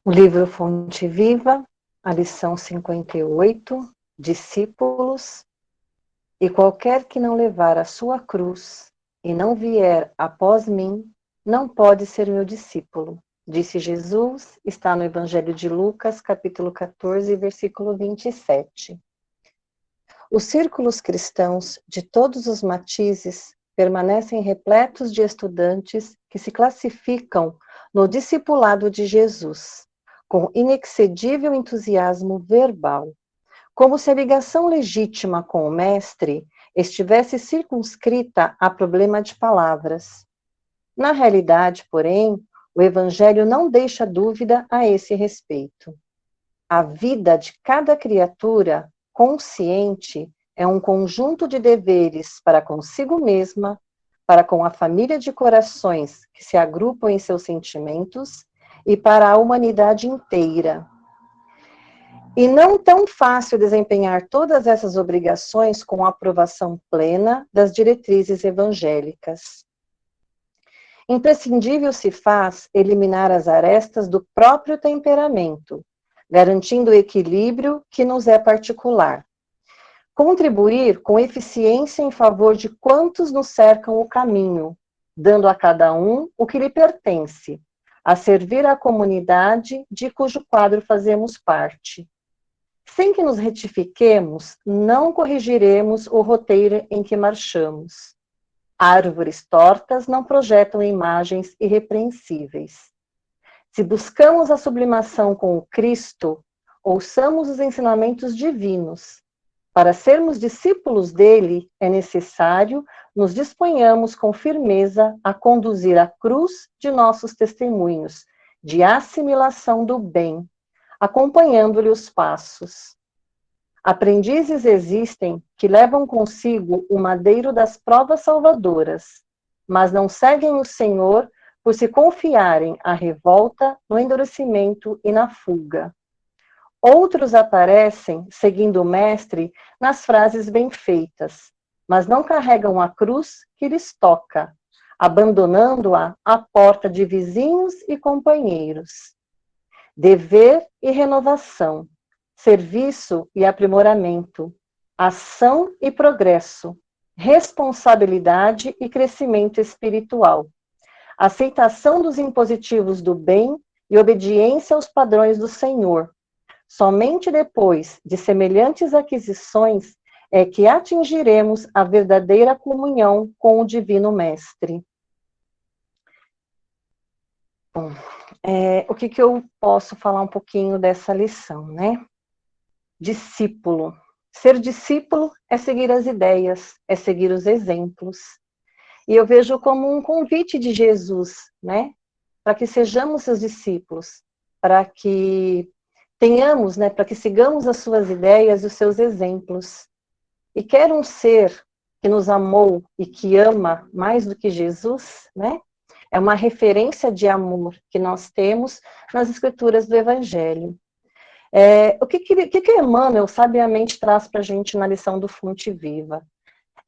O livro Fonte Viva, a lição 58, Discípulos. E qualquer que não levar a sua cruz e não vier após mim, não pode ser meu discípulo. Disse Jesus, está no Evangelho de Lucas, capítulo 14, versículo 27. Os círculos cristãos de todos os matizes permanecem repletos de estudantes que se classificam no discipulado de Jesus, com inexcedível entusiasmo verbal, como se a ligação legítima com o Mestre estivesse circunscrita a problema de palavras. Na realidade, porém, o Evangelho não deixa dúvida a esse respeito. A vida de cada criatura consciente é um conjunto de deveres para consigo mesma, para com a família de corações que se agrupam em seus sentimentos e para a humanidade inteira. E não tão fácil desempenhar todas essas obrigações com a aprovação plena das diretrizes evangélicas. Imprescindível se faz eliminar as arestas do próprio temperamento, garantindo o equilíbrio que nos é particular. Contribuir com eficiência em favor de quantos nos cercam o caminho, dando a cada um o que lhe pertence, a servir à comunidade de cujo quadro fazemos parte. Sem que nos retifiquemos, não corrigiremos o roteiro em que marchamos. Árvores tortas não projetam imagens irrepreensíveis. Se buscamos a sublimação com o Cristo, ouçamos os ensinamentos divinos. Para sermos discípulos dele, é necessário nos disponhamos com firmeza a conduzir a cruz de nossos testemunhos, de assimilação do bem, acompanhando-lhe os passos. Aprendizes existem que levam consigo o madeiro das provas salvadoras, mas não seguem o Senhor por se confiarem à revolta, no endurecimento e na fuga. Outros aparecem, seguindo o Mestre, nas frases bem feitas, mas não carregam a cruz que lhes toca, abandonando-a à porta de vizinhos e companheiros. Dever e renovação, serviço e aprimoramento, ação e progresso, responsabilidade e crescimento espiritual, aceitação dos impositivos do bem e obediência aos padrões do Senhor. Somente depois de semelhantes aquisições é que atingiremos a verdadeira comunhão com o Divino Mestre. Bom, o que eu posso falar um pouquinho dessa lição, né? Discípulo. Ser discípulo é seguir as ideias, é seguir os exemplos. E eu vejo como um convite de Jesus, né? Para que sejamos seus discípulos, para que tenhamos, né? Para que sigamos as suas ideias e os seus exemplos. E quer um ser que nos amou e que ama mais do que Jesus, né? É uma referência de amor que nós temos nas escrituras do Evangelho. O que Emmanuel sabiamente traz para a gente na lição do Fonte Viva?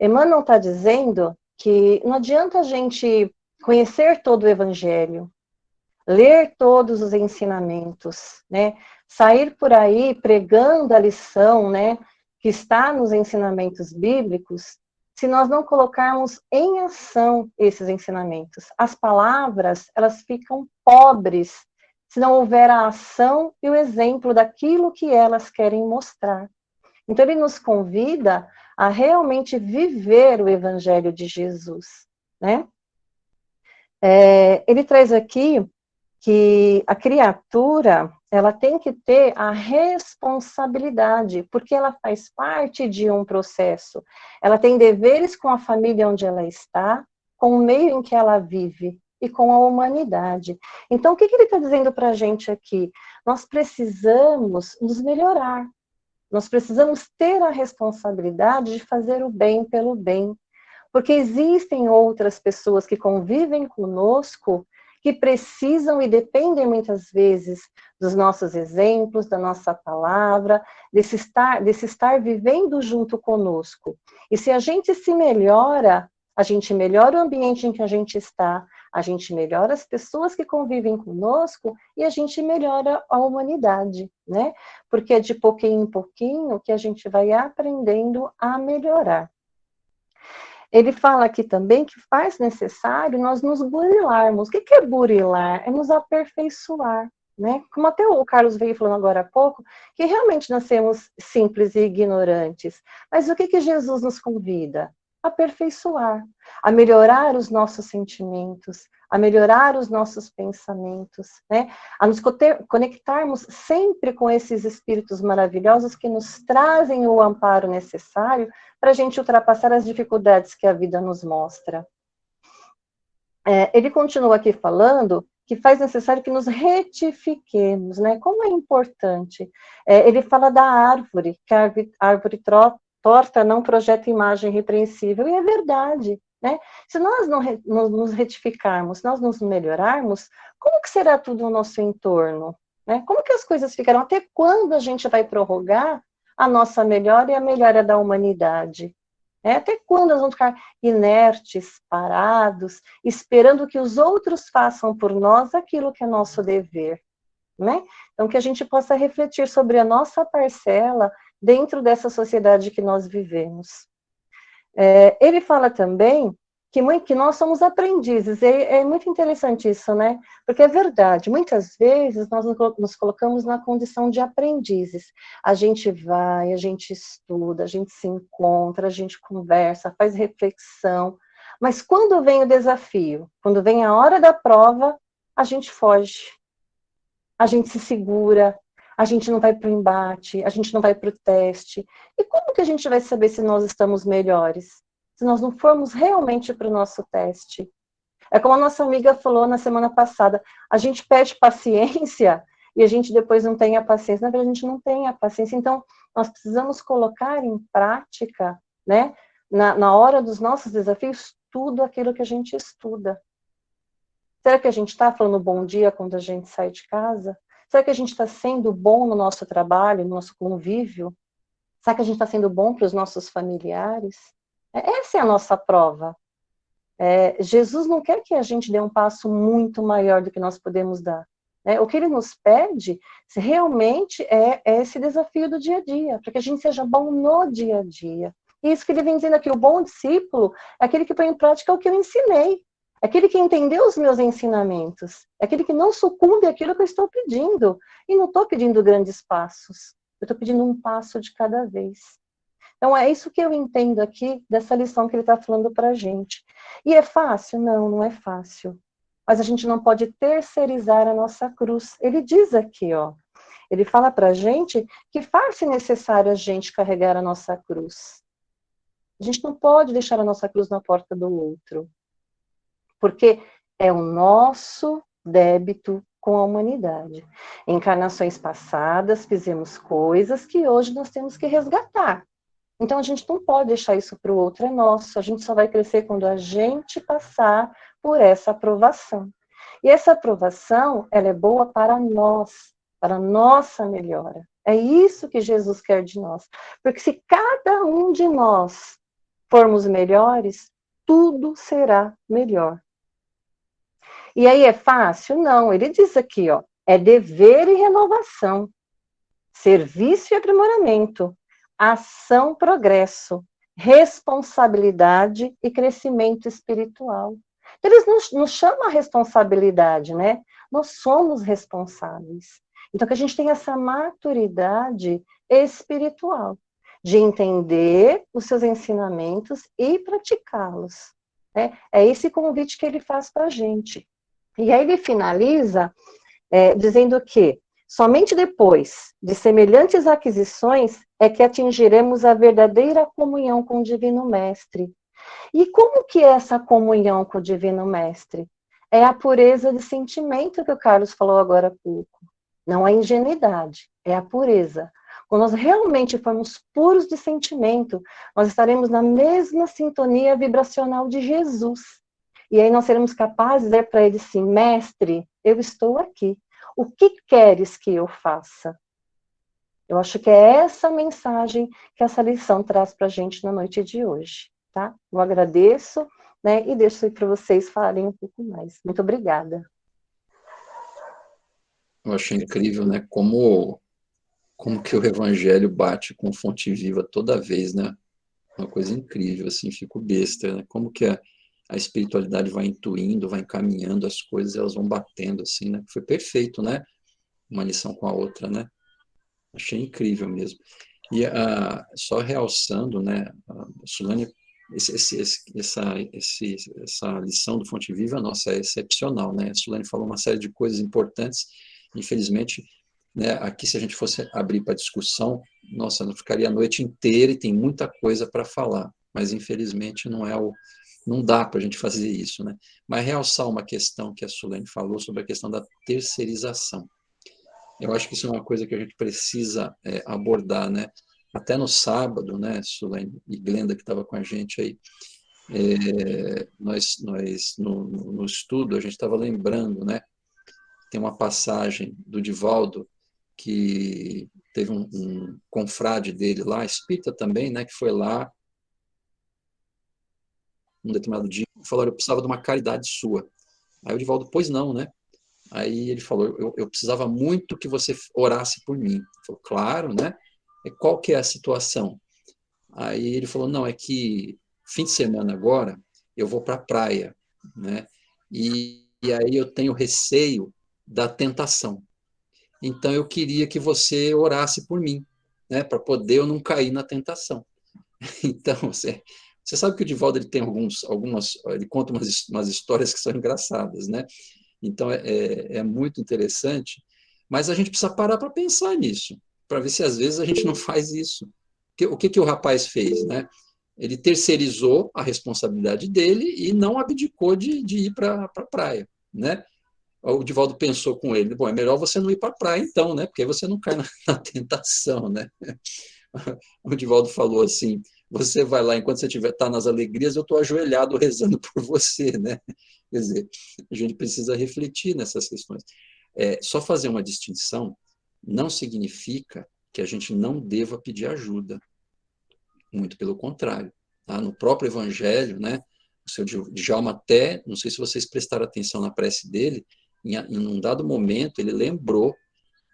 Emmanuel está dizendo que não adianta a gente conhecer todo o Evangelho, ler todos os ensinamentos, né? Sair por aí pregando a lição, né, que está nos ensinamentos bíblicos, se nós não colocarmos em ação esses ensinamentos. As palavras, elas ficam pobres se não houver a ação e o exemplo daquilo que elas querem mostrar. Então, ele nos convida a realmente viver o Evangelho de Jesus, né? Ele traz aqui que a criatura, ela tem que ter a responsabilidade, porque ela faz parte de um processo. Ela tem deveres com a família onde ela está, com o meio em que ela vive e com a humanidade. Então, o que ele está dizendo para a gente aqui? Nós precisamos nos melhorar. Nós precisamos ter a responsabilidade de fazer o bem pelo bem, porque existem outras pessoas que convivem conosco que precisam e dependem muitas vezes dos nossos exemplos, da nossa palavra, desse estar vivendo junto conosco. E se a gente se melhora, a gente melhora o ambiente em que a gente está, a gente melhora as pessoas que convivem conosco e a gente melhora a humanidade, né? Porque é de pouquinho em pouquinho que a gente vai aprendendo a melhorar. Ele fala aqui também que faz necessário nós nos burilarmos. O que é burilar? É nos aperfeiçoar, né? Como até o Carlos veio falando agora há pouco, que realmente nascemos simples e ignorantes. Mas o que Jesus nos convida? A aperfeiçoar, a melhorar os nossos sentimentos, a melhorar os nossos pensamentos, né? A nos conectarmos sempre com esses espíritos maravilhosos que nos trazem o amparo necessário para a gente ultrapassar as dificuldades que a vida nos mostra. Ele continua aqui falando que faz necessário que nos retifiquemos, né? Como é importante. Ele fala da árvore, que a árvore torta não projeta imagem repreensível, e é verdade, né? Se nós não nos retificarmos, nós nos melhorarmos, como que será tudo no nosso entorno? Né? Como que as coisas ficarão? Até quando a gente vai prorrogar a nossa melhora e a melhora da humanidade? Até quando nós vamos ficar inertes, parados, esperando que os outros façam por nós aquilo que é nosso dever? Né? Então, que a gente possa refletir sobre a nossa parcela dentro dessa sociedade que nós vivemos. Ele fala também que nós somos aprendizes, é muito interessante isso, né? Porque é verdade, muitas vezes nós nos colocamos na condição de aprendizes. A gente vai, a gente estuda, a gente se encontra, a gente conversa, faz reflexão, mas quando vem o desafio, quando vem a hora da prova, a gente foge, a gente se segura, a gente não vai para o embate, a gente não vai para o teste. E como que a gente vai saber se nós estamos melhores? Se nós não formos realmente para o nosso teste. É como a nossa amiga falou na semana passada, a gente pede paciência e a gente depois não tem a paciência. Na verdade, a gente não tem a paciência. Então, nós precisamos colocar em prática, né, na hora dos nossos desafios, tudo aquilo que a gente estuda. Será que a gente está falando bom dia quando a gente sai de casa? Será que a gente está sendo bom no nosso trabalho, no nosso convívio? Será que a gente está sendo bom para os nossos familiares? Essa é a nossa prova. Jesus não quer que a gente dê um passo muito maior do que nós podemos dar. O que ele nos pede realmente é esse desafio do dia a dia, para que a gente seja bom no dia a dia. E isso que ele vem dizendo aqui, o bom discípulo é aquele que põe em prática o que eu ensinei. É aquele que entendeu os meus ensinamentos. É aquele que não sucumbe àquilo que eu estou pedindo. E não estou pedindo grandes passos. Eu estou pedindo um passo de cada vez. Então, é isso que eu entendo aqui dessa lição que ele está falando para a gente. E é fácil? Não, não é fácil. Mas a gente não pode terceirizar a nossa cruz. Ele diz aqui, ó. Ele fala para a gente que faz-se necessário a gente carregar a nossa cruz. A gente não pode deixar a nossa cruz na porta do outro. Porque é o nosso débito com a humanidade. Em encarnações passadas, fizemos coisas que hoje nós temos que resgatar. Então, a gente não pode deixar isso para o outro, é nosso. A gente só vai crescer quando a gente passar por essa aprovação. E essa aprovação, ela é boa para nós, para a nossa melhora. É isso que Jesus quer de nós. Porque se cada um de nós formos melhores, tudo será melhor. E aí é fácil? Não, ele diz aqui, ó, é dever e renovação, serviço e aprimoramento, ação, progresso, responsabilidade e crescimento espiritual. Eles nos chamam a responsabilidade, né? Nós somos responsáveis. Então, que a gente tenha essa maturidade espiritual, de entender os seus ensinamentos e praticá-los. Né? É esse convite que ele faz para a gente. E aí ele finaliza dizendo que somente depois de semelhantes aquisições é que atingiremos a verdadeira comunhão com o Divino Mestre. E como que é essa comunhão com o Divino Mestre? É a pureza de sentimento que o Carlos falou agora há pouco. Não a ingenuidade, é a pureza. Quando nós realmente formos puros de sentimento, nós estaremos na mesma sintonia vibracional de Jesus. E aí nós seremos capazes de dizer para ele assim, mestre, eu estou aqui. O que queres que eu faça? Eu acho que é essa mensagem que essa lição traz para a gente na noite de hoje. Tá? Eu agradeço, né, e deixo aí para vocês falarem um pouco mais. Muito obrigada. Eu achei incrível, né, como que o Evangelho bate com fonte viva toda vez, né? Uma coisa incrível, assim, fico besta, né? Como que a espiritualidade vai intuindo, vai encaminhando as coisas, elas vão batendo, assim, né? Foi perfeito, né? Uma lição com a outra, né? Achei incrível mesmo. E só realçando, né, a Sulane, essa lição do Fonte Viva, nossa, é excepcional, né? A Sulane falou uma série de coisas importantes, infelizmente, né, aqui se a gente fosse abrir para discussão, nossa, não ficaria a noite inteira e tem muita coisa para falar, mas infelizmente não dá para a gente fazer isso, né? Mas realçar uma questão que a Sulane falou sobre a questão da terceirização. Eu acho que isso é uma coisa que a gente precisa abordar, né? Até no sábado, né, Sulane e Glenda, que estava com a gente aí, nós no estudo, a gente estava lembrando, né? Tem uma passagem do Divaldo, que teve um confrade dele lá, espírita também, né, que foi lá, um determinado dia, e falou, eu precisava de uma caridade sua. Aí o Divaldo, pois não, né? Aí ele falou, eu precisava muito que você orasse por mim. Ele falou, claro, né? E qual que é a situação? Aí ele falou, não, é que fim de semana agora eu vou para a praia, né? E aí eu tenho receio da tentação. Então eu queria que você orasse por mim, né? Para poder eu não cair na tentação. Então, você sabe que o Divaldo ele tem ele conta umas histórias que são engraçadas, né? Então, é muito interessante, mas a gente precisa parar para pensar nisso, para ver se às vezes a gente não faz isso. O que o rapaz fez, né? Ele terceirizou a responsabilidade dele e não abdicou de ir para a praia, né? O Divaldo pensou com ele, bom, é melhor você não ir para a praia então, né? Porque aí você não cai na tentação, né? O Divaldo falou assim, você vai lá, enquanto você está nas alegrias, eu estou ajoelhado rezando por você, né? Quer dizer, a gente precisa refletir nessas questões. Só fazer uma distinção não significa que a gente não deva pedir ajuda. Muito pelo contrário. Tá? No próprio Evangelho, né, o seu Djalma até, não sei se vocês prestaram atenção na prece dele, em um dado momento ele lembrou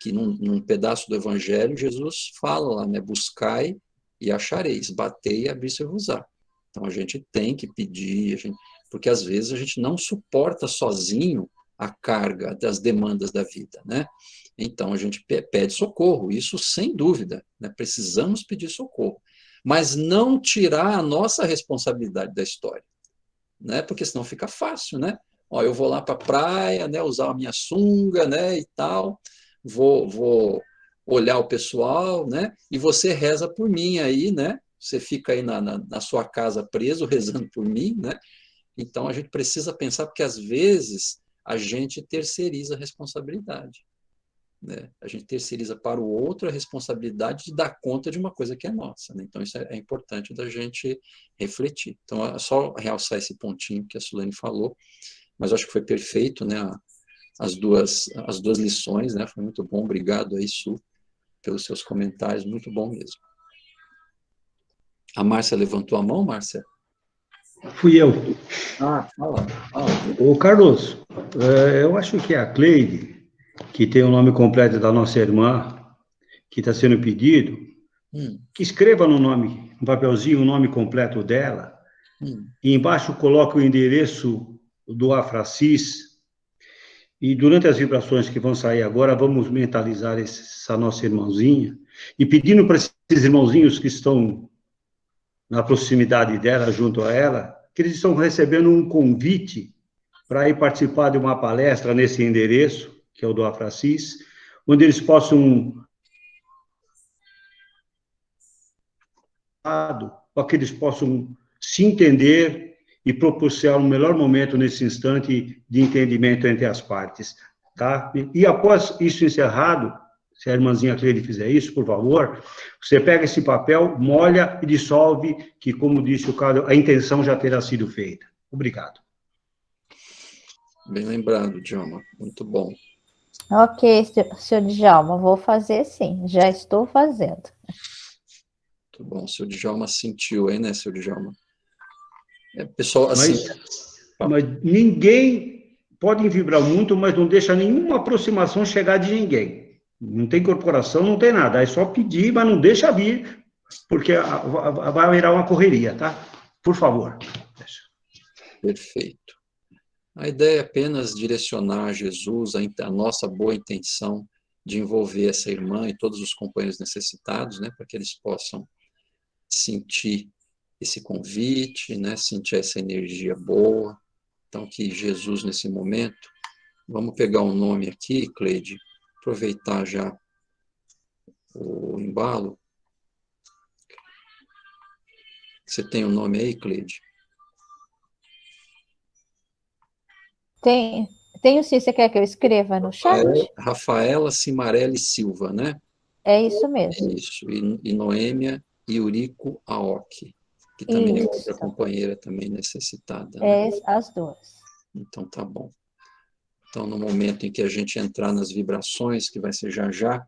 que num pedaço do Evangelho Jesus fala lá, né, buscai e achareis, batei e abrir-se-vos-á. Então a gente tem que pedir, porque às vezes a gente não suporta sozinho a carga das demandas da vida, né? Então a gente pede socorro, isso sem dúvida, né? Precisamos pedir socorro, mas não tirar a nossa responsabilidade da história, né? Porque senão fica fácil, né? Ó, eu vou lá para a praia, né? Usar a minha sunga, né? E tal, vou olhar o pessoal, né? E você reza por mim aí, né? Você fica aí na sua casa preso, rezando por mim, né? Então, a gente precisa pensar, porque às vezes a gente terceiriza a responsabilidade, né? A gente terceiriza para o outro a responsabilidade de dar conta de uma coisa que é nossa, né? Então, isso é importante da gente refletir. Então, é só realçar esse pontinho que a Sulane falou, mas eu acho que foi perfeito, né? As duas lições, né? Foi muito bom. Obrigado aí, Su, pelos seus comentários, muito bom mesmo. A Márcia levantou a mão, Márcia? Fui eu. Ah, fala. Ô, Carlos, eu acho que é a Cleide, que tem o nome completo da nossa irmã, que está sendo pedido, que escreva no papelzinho o nome completo dela, e embaixo coloque o endereço do Afracis, e durante as vibrações que vão sair agora, vamos mentalizar essa nossa irmãzinha, e pedindo para esses irmãozinhos que estão na proximidade dela, junto a ela, que eles estão recebendo um convite para ir participar de uma palestra nesse endereço, que é o do Afracis, onde eles possam, para que eles possam se entender e proporcionar um melhor momento nesse instante de entendimento entre as partes, tá? E após isso encerrado, se a irmãzinha Cleide fizer isso, por favor, você pega esse papel, molha e dissolve, que, como disse o Carlos, a intenção já terá sido feita. Obrigado. Bem lembrado, Djalma. Muito bom. Ok, senhor Djalma, vou fazer sim, já estou fazendo. Muito bom. O senhor Djalma sentiu aí, né, senhor Djalma? Pessoal, assim... Mas ninguém pode vibrar muito, mas não deixa nenhuma aproximação chegar de ninguém. Não tem corporação, não tem nada. É só pedir, mas não deixa vir, porque vai virar uma correria, tá? Por favor. Perfeito. A ideia é apenas direcionar a Jesus, a nossa boa intenção de envolver essa irmã e todos os companheiros necessitados, né, para que eles possam sentir esse convite, né, sentir essa energia boa. Então, que Jesus, nesse momento, vamos pegar um nome aqui, Cleide, aproveitar já o embalo. Você tem o nome aí, Cleide? Tenho sim, você quer que eu escreva no chat? Rafaela Cimarelli Silva, né? É isso mesmo. Isso, e Noêmia Eurico Aoki, que também é outra companheira também necessitada. Né? As duas. Então, tá bom. Então, no momento em que a gente entrar nas vibrações, que vai ser já já,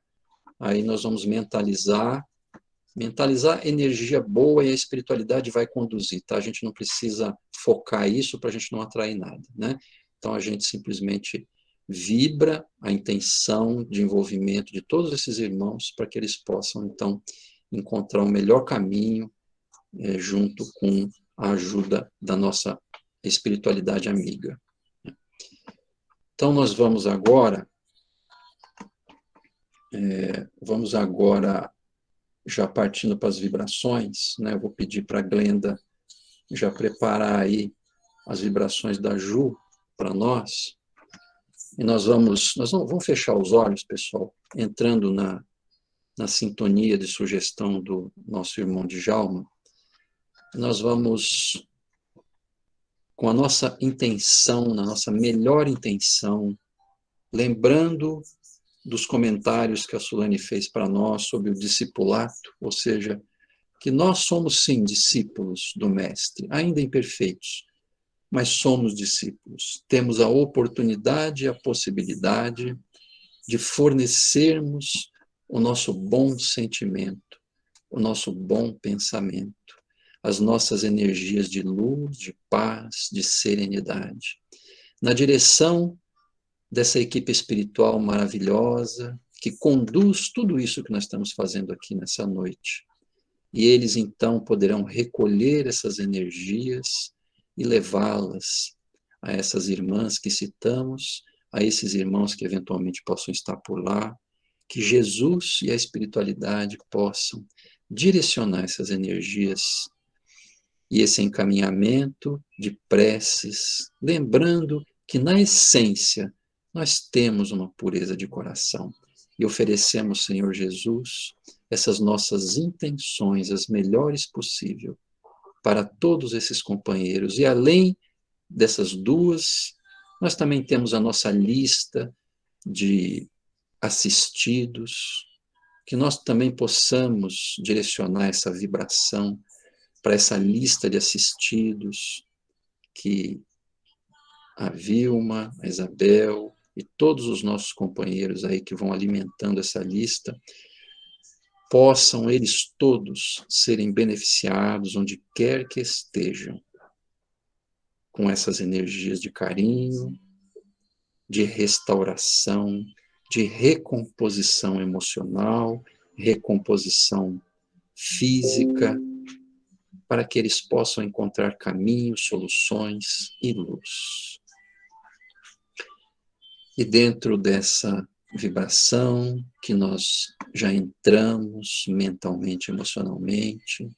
aí nós vamos mentalizar energia boa e a espiritualidade vai conduzir, tá? A gente não precisa focar isso para a gente não atrair nada, né? Então, a gente simplesmente vibra a intenção de envolvimento de todos esses irmãos para que eles possam, então, encontrar o melhor caminho junto com a ajuda da nossa espiritualidade amiga. Então, nós vamos agora já partindo para as vibrações, né? Eu vou pedir para a Glenda já preparar aí as vibrações da Ju para nós. E nós vamos fechar os olhos, pessoal, entrando na sintonia de sugestão do nosso irmão Djalma. Nós vamos, com a nossa intenção, na nossa melhor intenção, lembrando dos comentários que a Sulane fez para nós sobre o discipulato, ou seja, que nós somos, sim, discípulos do Mestre, ainda imperfeitos, mas somos discípulos. Temos a oportunidade e a possibilidade de fornecermos o nosso bom sentimento, o nosso bom pensamento, as nossas energias de luz, de paz, de serenidade, na direção dessa equipe espiritual maravilhosa que conduz tudo isso que nós estamos fazendo aqui nessa noite. E eles, então, poderão recolher essas energias e levá-las a essas irmãs que citamos, a esses irmãos que eventualmente possam estar por lá, que Jesus e a espiritualidade possam direcionar essas energias e esse encaminhamento de preces, lembrando que, na essência, nós temos uma pureza de coração e oferecemos, Senhor Jesus, essas nossas intenções, as melhores possível, para todos esses companheiros. E além dessas duas, nós também temos a nossa lista de assistidos, que nós também possamos direcionar essa vibração para essa lista de assistidos, que a Vilma, a Isabel e todos os nossos companheiros aí que vão alimentando essa lista, possam eles todos serem beneficiados onde quer que estejam, com essas energias de carinho, de restauração, de recomposição emocional, recomposição física, para que eles possam encontrar caminhos, soluções e luz. E dentro dessa vibração que nós já entramos mentalmente, emocionalmente,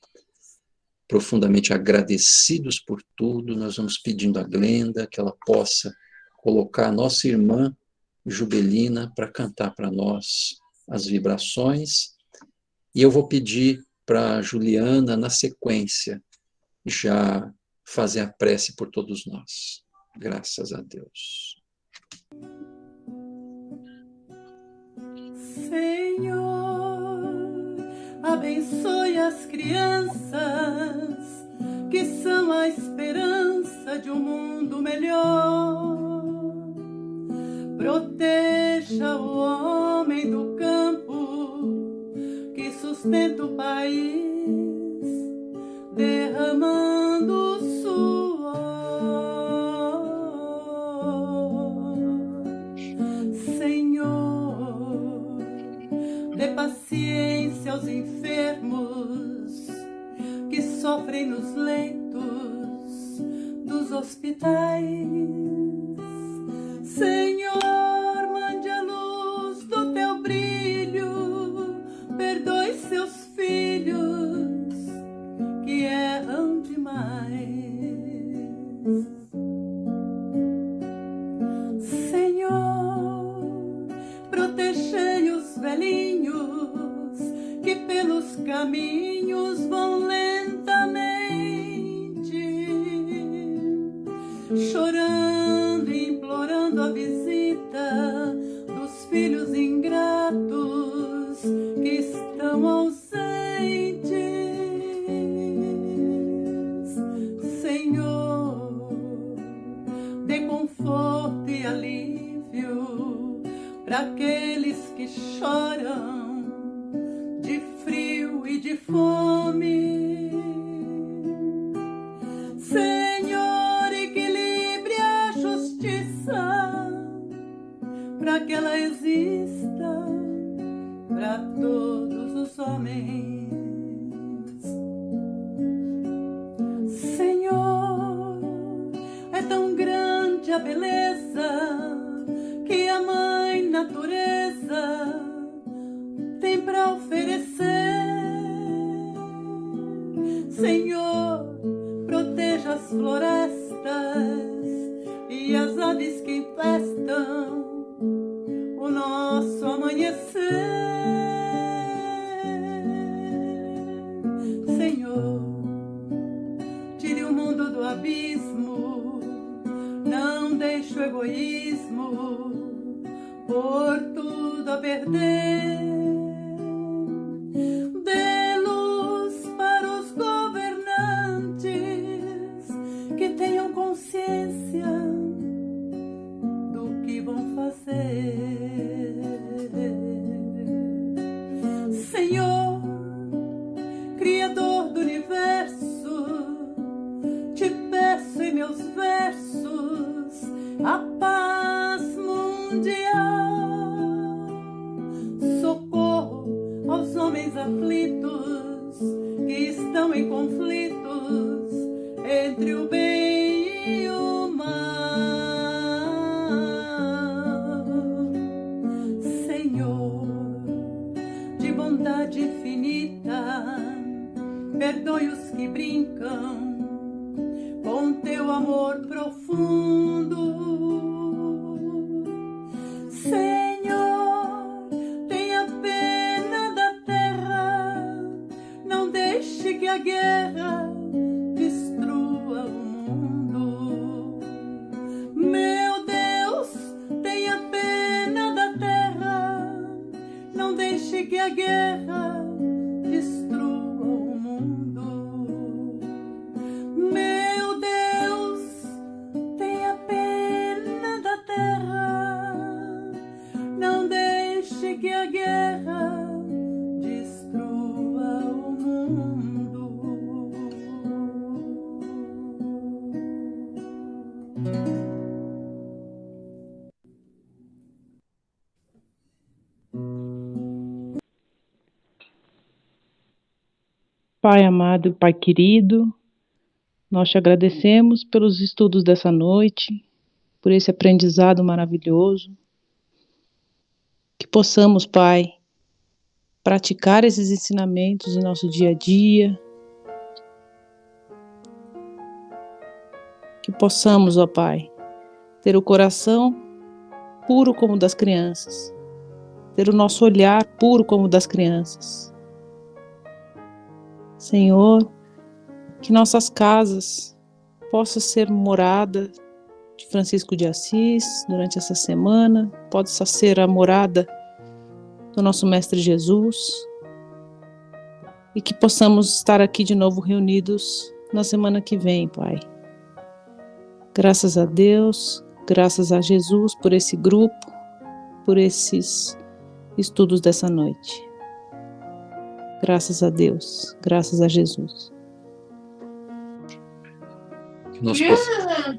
profundamente agradecidos por tudo, nós vamos pedindo a Glenda que ela possa colocar a nossa irmã Jubelina para cantar para nós as vibrações, e eu vou pedir para Juliana, na sequência, já fazer a prece por todos nós. Graças a Deus. Senhor, abençoe as crianças que são a esperança de um mundo melhor. Proteja o homem do campo que sustenta o país, derramando suor. Senhor, dê paciência aos enfermos que sofrem nos leitos dos hospitais. Senhor, mande a luz do teu brilho, perdoe seus filhos que erram demais. Senhor, protegei os velhinhos que pelos caminhos vão lentamente, chorando e implorando a visita dos filhos ingratos que estão ausentes. Senhor, dê conforto e alívio para aqueles que choram de frio e de fome. Senhor, equilibre a justiça para que ela exista para todos os homens. Senhor, é tão grande a beleza que a Mãe Natureza tem para oferecer. Senhor, proteja as florestas e as aves que infestam o nosso amanhecer. Senhor, tire o mundo do abismo, não deixe o egoísmo por tudo a perder. Dê luz para os governantes que tenham consciência do que vão fazer. Senhor, Criador do universo, te peço em meus versos a paz mundial, socorro aos homens aflitos que estão em conflitos entre o bem e o mal. Senhor, de bondade infinita, perdoe os que brincam com teu amor profundo. Senhor, tenha pena da terra, não deixe que a guerra destrua o mundo. Meu Deus, tenha pena da terra, Pai amado, Pai querido, nós te agradecemos pelos estudos dessa noite, por esse aprendizado maravilhoso. Que possamos, Pai, praticar esses ensinamentos em nosso dia a dia. Que possamos, ó Pai, ter o coração puro como o das crianças, ter o nosso olhar puro como o das crianças. Senhor, que nossas casas possam ser morada de Francisco de Assis durante essa semana, possa ser a morada do nosso Mestre Jesus, e que possamos estar aqui de novo reunidos na semana que vem, Pai. Graças a Deus, graças a Jesus por esse grupo, por esses estudos dessa noite. Graças a Deus, graças a Jesus.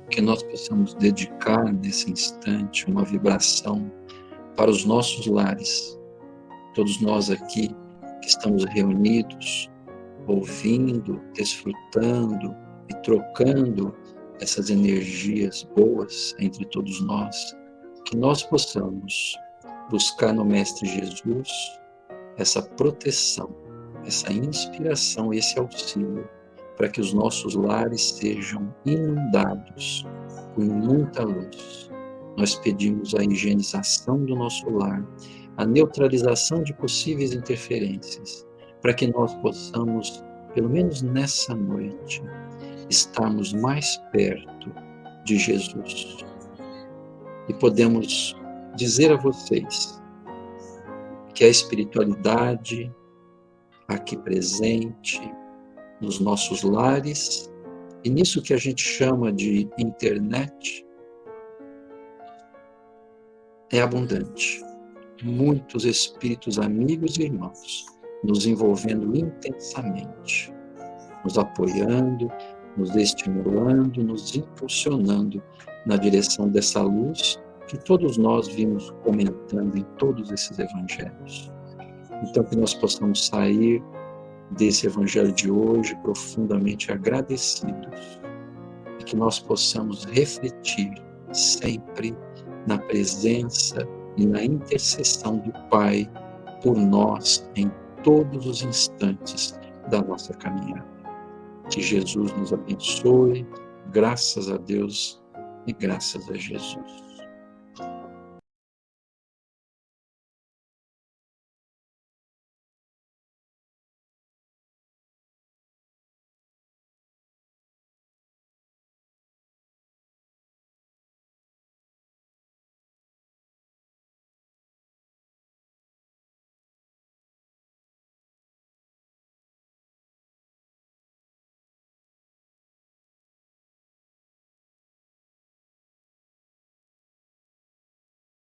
Que nós possamos dedicar nesse instante uma vibração para os nossos lares. Todos nós aqui que estamos reunidos, ouvindo, desfrutando e trocando essas energias boas entre todos nós, que nós possamos buscar no Mestre Jesus essa proteção, essa inspiração, esse auxílio, para que os nossos lares sejam inundados com muita luz. Nós pedimos a higienização do nosso lar, a neutralização de possíveis interferências, para que nós possamos, pelo menos nessa noite, estarmos mais perto de Jesus. E podemos dizer a vocês que a espiritualidade aqui presente, nos nossos lares, e nisso que a gente chama de internet, é abundante. Muitos espíritos amigos e irmãos nos envolvendo intensamente, nos apoiando, nos estimulando, nos impulsionando na direção dessa luz que todos nós vimos comentando em todos esses evangelhos. Então, que nós possamos sair desse evangelho de hoje profundamente agradecidos e que nós possamos refletir sempre na presença e na intercessão do Pai por nós em todos os instantes da nossa caminhada. Que Jesus nos abençoe, graças a Deus e graças a Jesus.